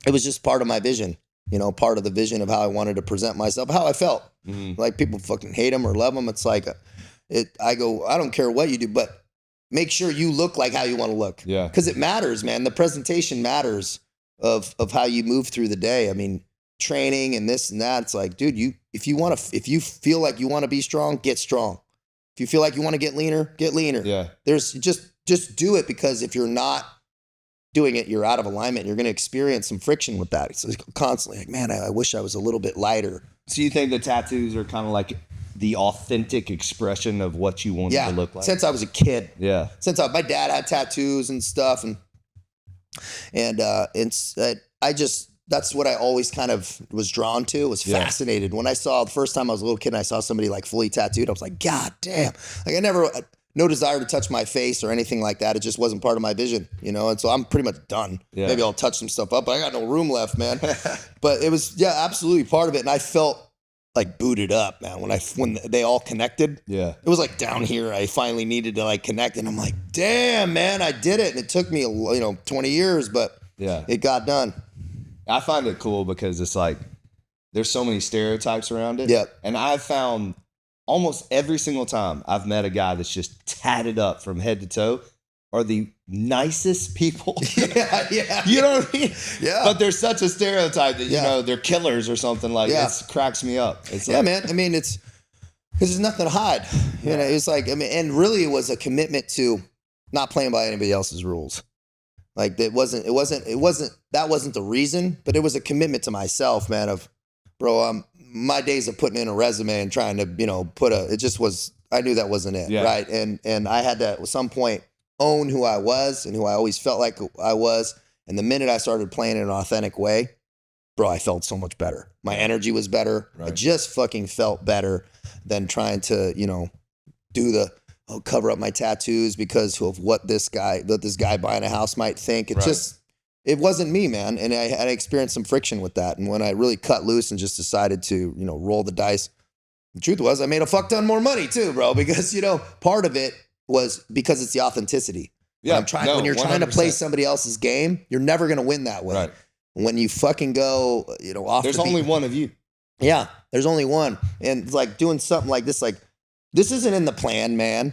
it was just part of my vision, you know, part of the vision of how I wanted to present myself, how I felt. Mm-hmm. Like people fucking hate them or love them. It's like, I don't care what you do, but make sure you look like how you want to look. Yeah. Because it matters, man. The presentation matters of how you move through the day. I mean, training and this and that. It's like, dude, if you feel like you want to be strong, get strong. If you feel like you want to get leaner, get leaner. Yeah. There's just do it, because if you're not doing it, you're out of alignment. You're going to experience some friction with that. It's constantly like, man, I wish I was a little bit lighter. So you think the tattoos are kind of like the authentic expression of what you want it to look like? Since I was a kid. Yeah. My dad had tattoos and stuff, and that's what I always kind of was drawn to, was fascinated. When I saw the first time I was a little kid and I saw somebody like fully tattooed, I was like, God damn. Like no desire to touch my face or anything like that. It just wasn't part of my vision, you know? And so I'm pretty much done. Yeah. Maybe I'll touch some stuff up, but I got no room left, man. But it was, absolutely part of it. And I felt like booted up, man, when they all connected. Yeah. It was like down here. I finally needed to like connect, and I'm like, damn, man, I did it. And it took me, 20 years, but it got done. I find it cool because it's like there's so many stereotypes around it. Yep. And I've found almost every single time I've met a guy that's just tatted up from head to toe are the nicest people. Yeah. You know what I mean? Yeah. But there's such a stereotype that, you know, they're killers or something like that. It cracks me up. It's like, man. I mean, it's because there's nothing to hide. You know, it's like, I mean, and really it was a commitment to not playing by anybody else's rules. Like that wasn't the reason, but it was a commitment to myself, man, of, bro, my days of putting in a resume and trying to, I knew that wasn't it. Right. And I had to at some point own who I was and who I always felt like I was. And the minute I started playing in an authentic way, bro, I felt so much better. My energy was better. Right. I just fucking felt better than trying to, do cover up my tattoos because of what this guy buying a house might think. It wasn't me, man. And I experienced some friction with that. And when I really cut loose and just decided to, roll the dice, the truth was I made a fuck ton more money too, bro, because, part of it was because it's the authenticity. Yeah. When you're trying to 100%. Play somebody else's game, you're never going to win that way. Right. When you fucking go, off there's the beat, only one of you. Yeah. There's only one. And it's like doing something like this, this isn't in the plan, man.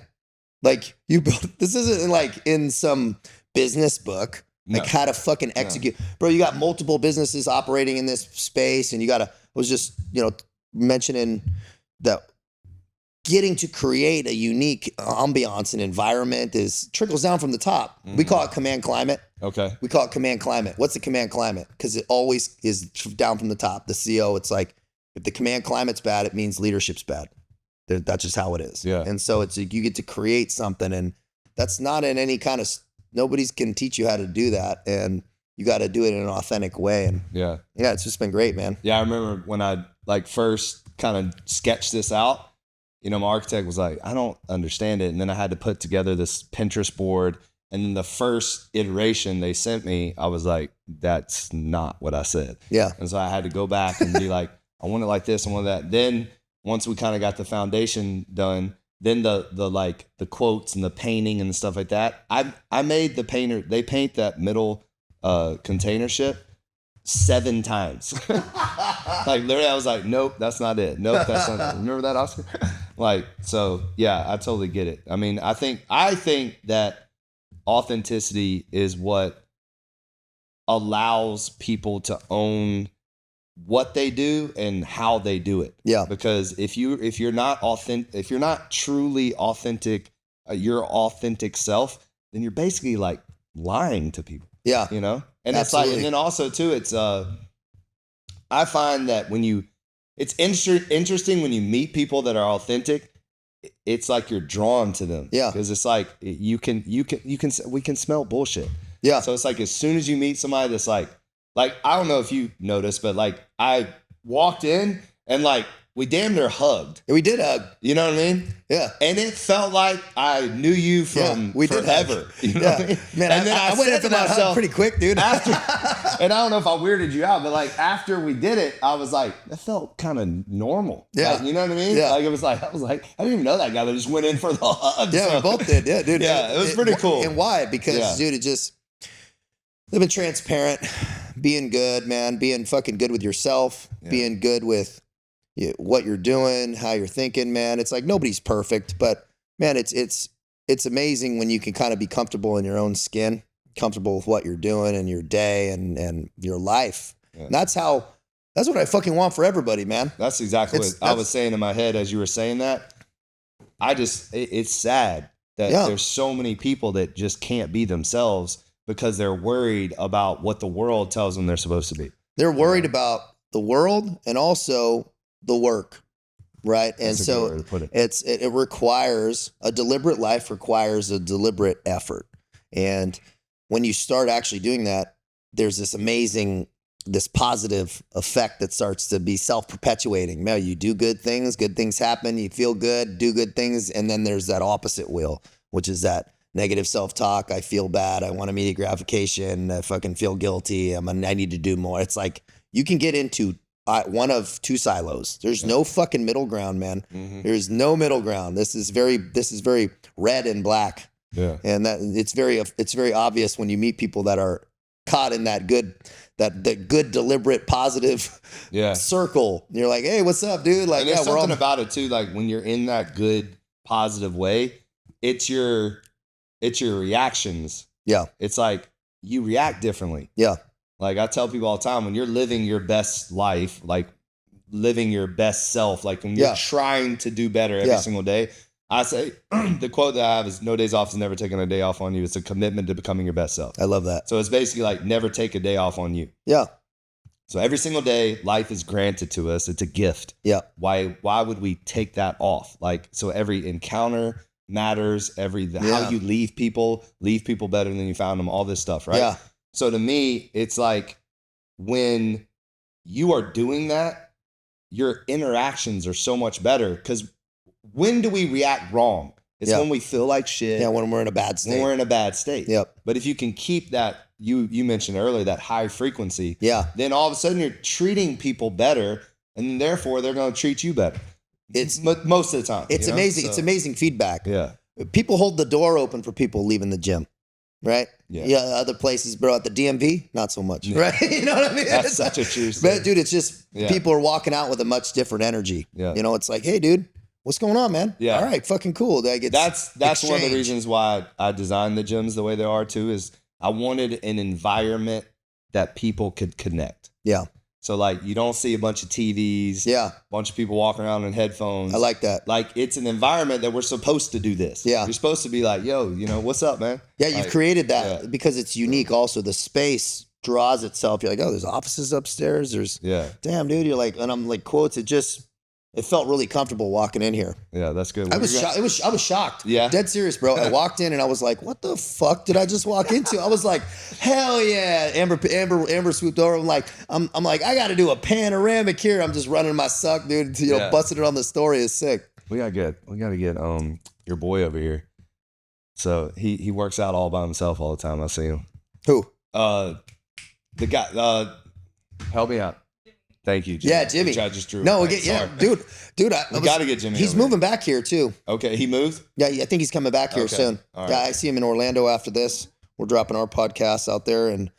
Like this isn't like in some business book, like how to fucking execute. Bro, you got multiple businesses operating in this space, and I was just, mentioning that getting to create a unique ambiance and environment trickles down from the top. Mm-hmm. We call it command climate. Okay. We call it command climate. What's the command climate? Because it always is down from the top. The CO, it's like, if the command climate's bad, it means leadership's bad. That's just how it is. Yeah. And so it's like you get to create something, and that's not in any kind of, nobody's can teach you how to do that. And you got to do it in an authentic way. And yeah, it's just been great, man. Yeah. I remember when I first kind of sketched this out, my architect was like, I don't understand it. And then I had to put together this Pinterest board. And then the first iteration they sent me, I was like, that's not what I said. Yeah. And so I had to go back and be like, I want it like this, I want that. Then once we kind of got the foundation done, then the quotes and the painting and stuff like that, I made they paint that middle container ship 7 times. Like literally I was like, nope, that's not it. Nope, that's not it. Remember that, Oscar? So yeah, I totally get it. I mean, I think that authenticity is what allows people to own what they do and how they do it. Yeah. Because if you're not truly authentic, your authentic self, then you're basically like lying to people. Yeah. You know? And Absolutely. it's like, and then also too, it's I find that it's interesting when you meet people that are authentic, it's like you're drawn to them. Yeah. Because it's like we can smell bullshit. Yeah. So it's like as soon as you meet somebody that's like I don't know if you noticed, but like I walked in and like we damn near hugged. Yeah, we did hug. You know what I mean? Yeah. And it felt like I knew you from we did forever. You know Yeah. what I mean? Man, and then I went said into to that hug myself pretty quick, dude. after, and I don't know if I weirded you out, but like after we did it, I was like, that felt kind of normal. Yeah. Like, you know what I mean? Yeah. Like I was like, I didn't even know that guy, but just went in for the hug. Yeah, So- we both did. Yeah, dude. Yeah, it was pretty cool. And why? Because, Yeah. dude, it just living transparent, being good, man, being fucking good with yourself, Yeah. being good with what you're doing, how you're thinking, man. It's like nobody's perfect, but man, it's amazing when you can kind of be comfortable in your own skin, comfortable with what you're doing and your day and your life. Yeah. And that's what I fucking want for everybody, man. That's exactly what I was saying in my head as you were saying that. It's sad that Yeah. there's so many people that just can't be themselves because they're worried about what the world tells them they're supposed to be. They're worried about the world and also the work, right? And That's a good way so to put it. it requires a deliberate life requires a deliberate effort. And when you start actually doing that, there's this positive effect that starts to be self-perpetuating. Now you do good things happen, you feel good, do good things, and then there's that opposite wheel, which is that negative self-talk. I feel bad. I want immediate gratification. I fucking feel guilty. I need to do more. It's like you can get into one of two silos. There's no fucking middle ground, man. Mm-hmm. There's no middle ground. This is very red and black. Yeah. And that it's very obvious when you meet people that are caught in that good deliberate positive circle. You're like, hey, what's up, dude? Like, and there's yeah, we're something all about it too. Like when you're in that good positive way, it's your reactions. Yeah. It's like you react differently. Yeah. Like I tell people all the time, when you're living your best life, like living your best self, like when you're trying to do better every single day, I say the quote that I have is no days off is never taking a day off on you. It's a commitment to becoming your best self. I love that. So it's basically like never take a day off on you. Yeah. So every single day, life is granted to us. It's a gift. Yeah. Why would we take that off? Like, so every encounter matters. How you leave people better than you found them, all this stuff, right? Yeah. So to me, it's like when you are doing that, your interactions are so much better. Because when do we react wrong? It's when we feel like shit. Yeah, when we're in a bad state. When we're in a bad state. Yep. But if you can keep that, you mentioned earlier, that high frequency, Yeah. then all of a sudden you're treating people better, and therefore they're going to treat you better. It's most of the time. It's you know? amazing. So, It's amazing feedback. Yeah. People hold the door open for people leaving the gym, right? Yeah. Other places, bro, at the DMV, not so much, right? You know what I mean? That's It's such like, a true story. but dude, it's just people are walking out with a much different energy. Yeah. You know, it's like, hey, dude, what's going on, man? Yeah. All right, fucking cool. That's one of the exchange. reasons why I designed the gyms the way they are too, is I wanted an environment that people could connect. Yeah. So like you don't see a bunch of TVs, Yeah. a bunch of people walking around in headphones. I like that. Like it's an environment that we're supposed to do this. Yeah. You're supposed to be like, yo, what's up, man? Yeah, you've Like, created that because it's unique. Also, the space draws itself. You're like, oh, there's offices upstairs. There's, damn, dude. You're like, and I'm like, quotes. It felt really comfortable walking in here. Yeah, that's good. I was shocked. Yeah. Dead serious, bro. I walked in and I was like, what the fuck did I just walk into? I was like, hell yeah. Amber swooped over. I'm like, I got to do a panoramic here. I'm just running my suck, dude. Busting it on the story is sick. We gotta get your boy over here. So he works out all by himself all the time. I see him. Who? The guy. Help me out. Thank you, Jimmy. Yeah, Jimmy. Which I just drew. No, Sorry. dude. We got to get Jimmy. He's over moving back here too. Okay, he moved. Yeah, I think he's coming back here soon. All right. Yeah, I see him in Orlando after this. We're dropping our podcast out there, and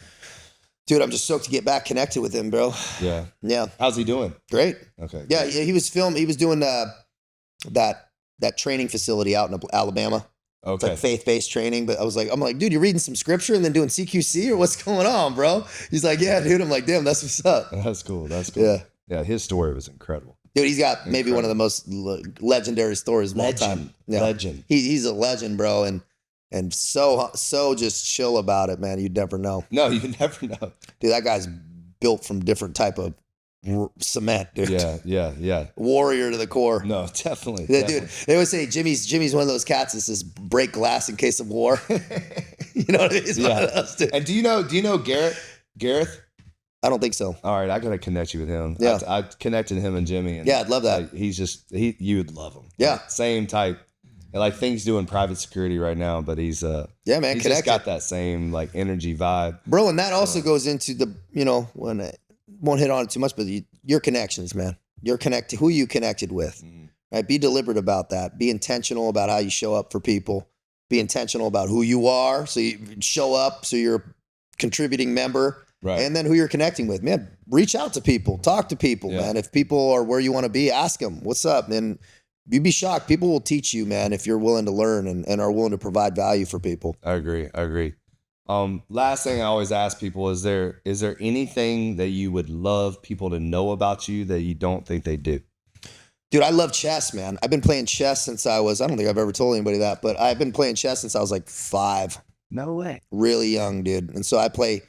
dude, I'm just stoked to get back connected with him, bro. Yeah. Yeah. How's he doing? Great. Okay. Yeah, he was doing that training facility out in Alabama. It's Okay. like faith-based training. But I'm like, dude, you're reading some scripture and then doing CQC or what's going on, bro? He's like, yeah, dude. I'm like, damn, that's what's up. That's cool. That's cool. Yeah. Yeah. His story was incredible. Dude, he's got maybe one of the most legendary stories of all time. Yeah. Legend. He's a legend, bro. And so just chill about it, man. You'd never know. No, you never know. Dude, that guy's built from different type of cement, dude. Yeah. Warrior to the core. No, definitely. Yeah, dude, they always say Jimmy's one of those cats that says break glass in case of war. You know what I mean? He's one of those, dude. And do you know Gareth? I don't think so. All right, I gotta connect you with him. Yeah. I connected him and Jimmy. And Yeah, I'd love that. You would love him. Yeah. Like, same type. And like things doing private security right now, but he's yeah, man, he's connected. just got that same like energy vibe. Bro, and that also goes into the, when I won't hit on it too much, but your connections, man. You're connected, who you connected with, right? Be deliberate about that. Be intentional about how you show up for people. Be intentional about who you are. So you show up, so you're a contributing member. Right. And then who you're connecting with, man. Reach out to people, talk to people, man. If people are where you want to be, ask them, what's up? And you'd be shocked. People will teach you, man, if you're willing to learn and are willing to provide value for people. I agree. Last thing I always ask people, is there anything that you would love people to know about you that you don't think they do? Dude, I love chess, man. I've been playing chess since I don't think I've ever told anybody that, but I've been playing chess since I was like 5. No way. Really young, dude. And so I play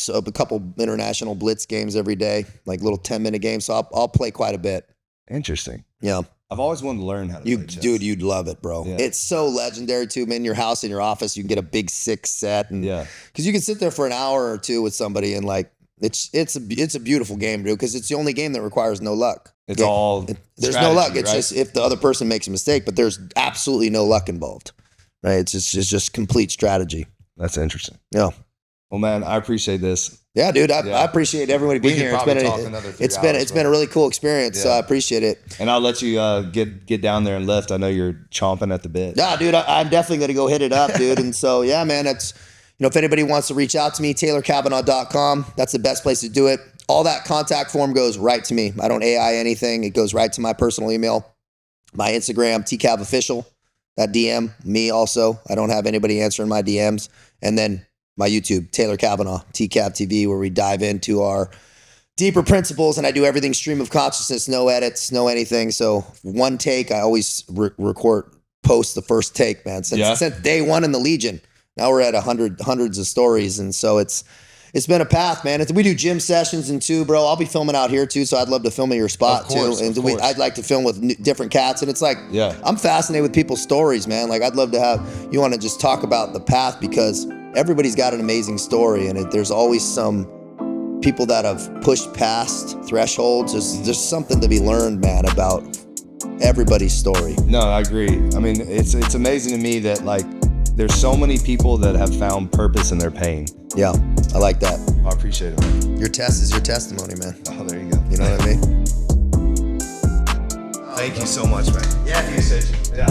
a couple international blitz games every day, like little 10-minute games. So I'll play quite a bit. Interesting. Yeah. I've always wanted to learn how to play chess. Dude, you'd love it, bro. Yeah. It's so legendary too, man. In your house, in your office, you can get a big 6 set. And because you can sit there for an hour or two with somebody and like, it's a beautiful game, dude, because it's the only game that requires no luck. There's strategy, no luck. It's just if the other person makes a mistake, but there's absolutely no luck involved, right? It's just complete strategy. That's interesting. Yeah. Well, man, I appreciate this. Yeah, dude. I appreciate everybody being here. It's been a really cool experience. So I appreciate it. And I'll let you get down there and lift. I know you're chomping at the bit. Yeah, dude. I'm definitely gonna go hit it up, dude. And so yeah, man. It's if anybody wants to reach out to me, TaylorCavanaugh.com. That's the best place to do it. All that contact form goes right to me. I don't AI anything. It goes right to my personal email, my Instagram, TCavOfficial. That DM me also. I don't have anybody answering my DMs. And then my YouTube, Taylor Cavanaugh, TCav TV, where we dive into our deeper principles, and I do everything stream of consciousness, no edits, no anything. So one take, I always post the first take, man. Since day one in the Legion, now we're at hundreds of stories, and so it's been a path, man. We do gym sessions and too, bro. I'll be filming out here too, so I'd love to film at your spot too. And I'd like to film with different cats, and it's like, I'm fascinated with people's stories, man. Like I'd love to have you want to just talk about the path because everybody's got an amazing story, and there's always some people that have pushed past thresholds. There's something to be learned, man, about everybody's story. No, I agree. I mean, it's amazing to me that like there's so many people that have found purpose in their pain. Yeah, I like that. I appreciate it, man. Your test is your testimony, man. Oh, there you go. You know what I mean? Thank you so much, man. Yeah, dude. Yeah.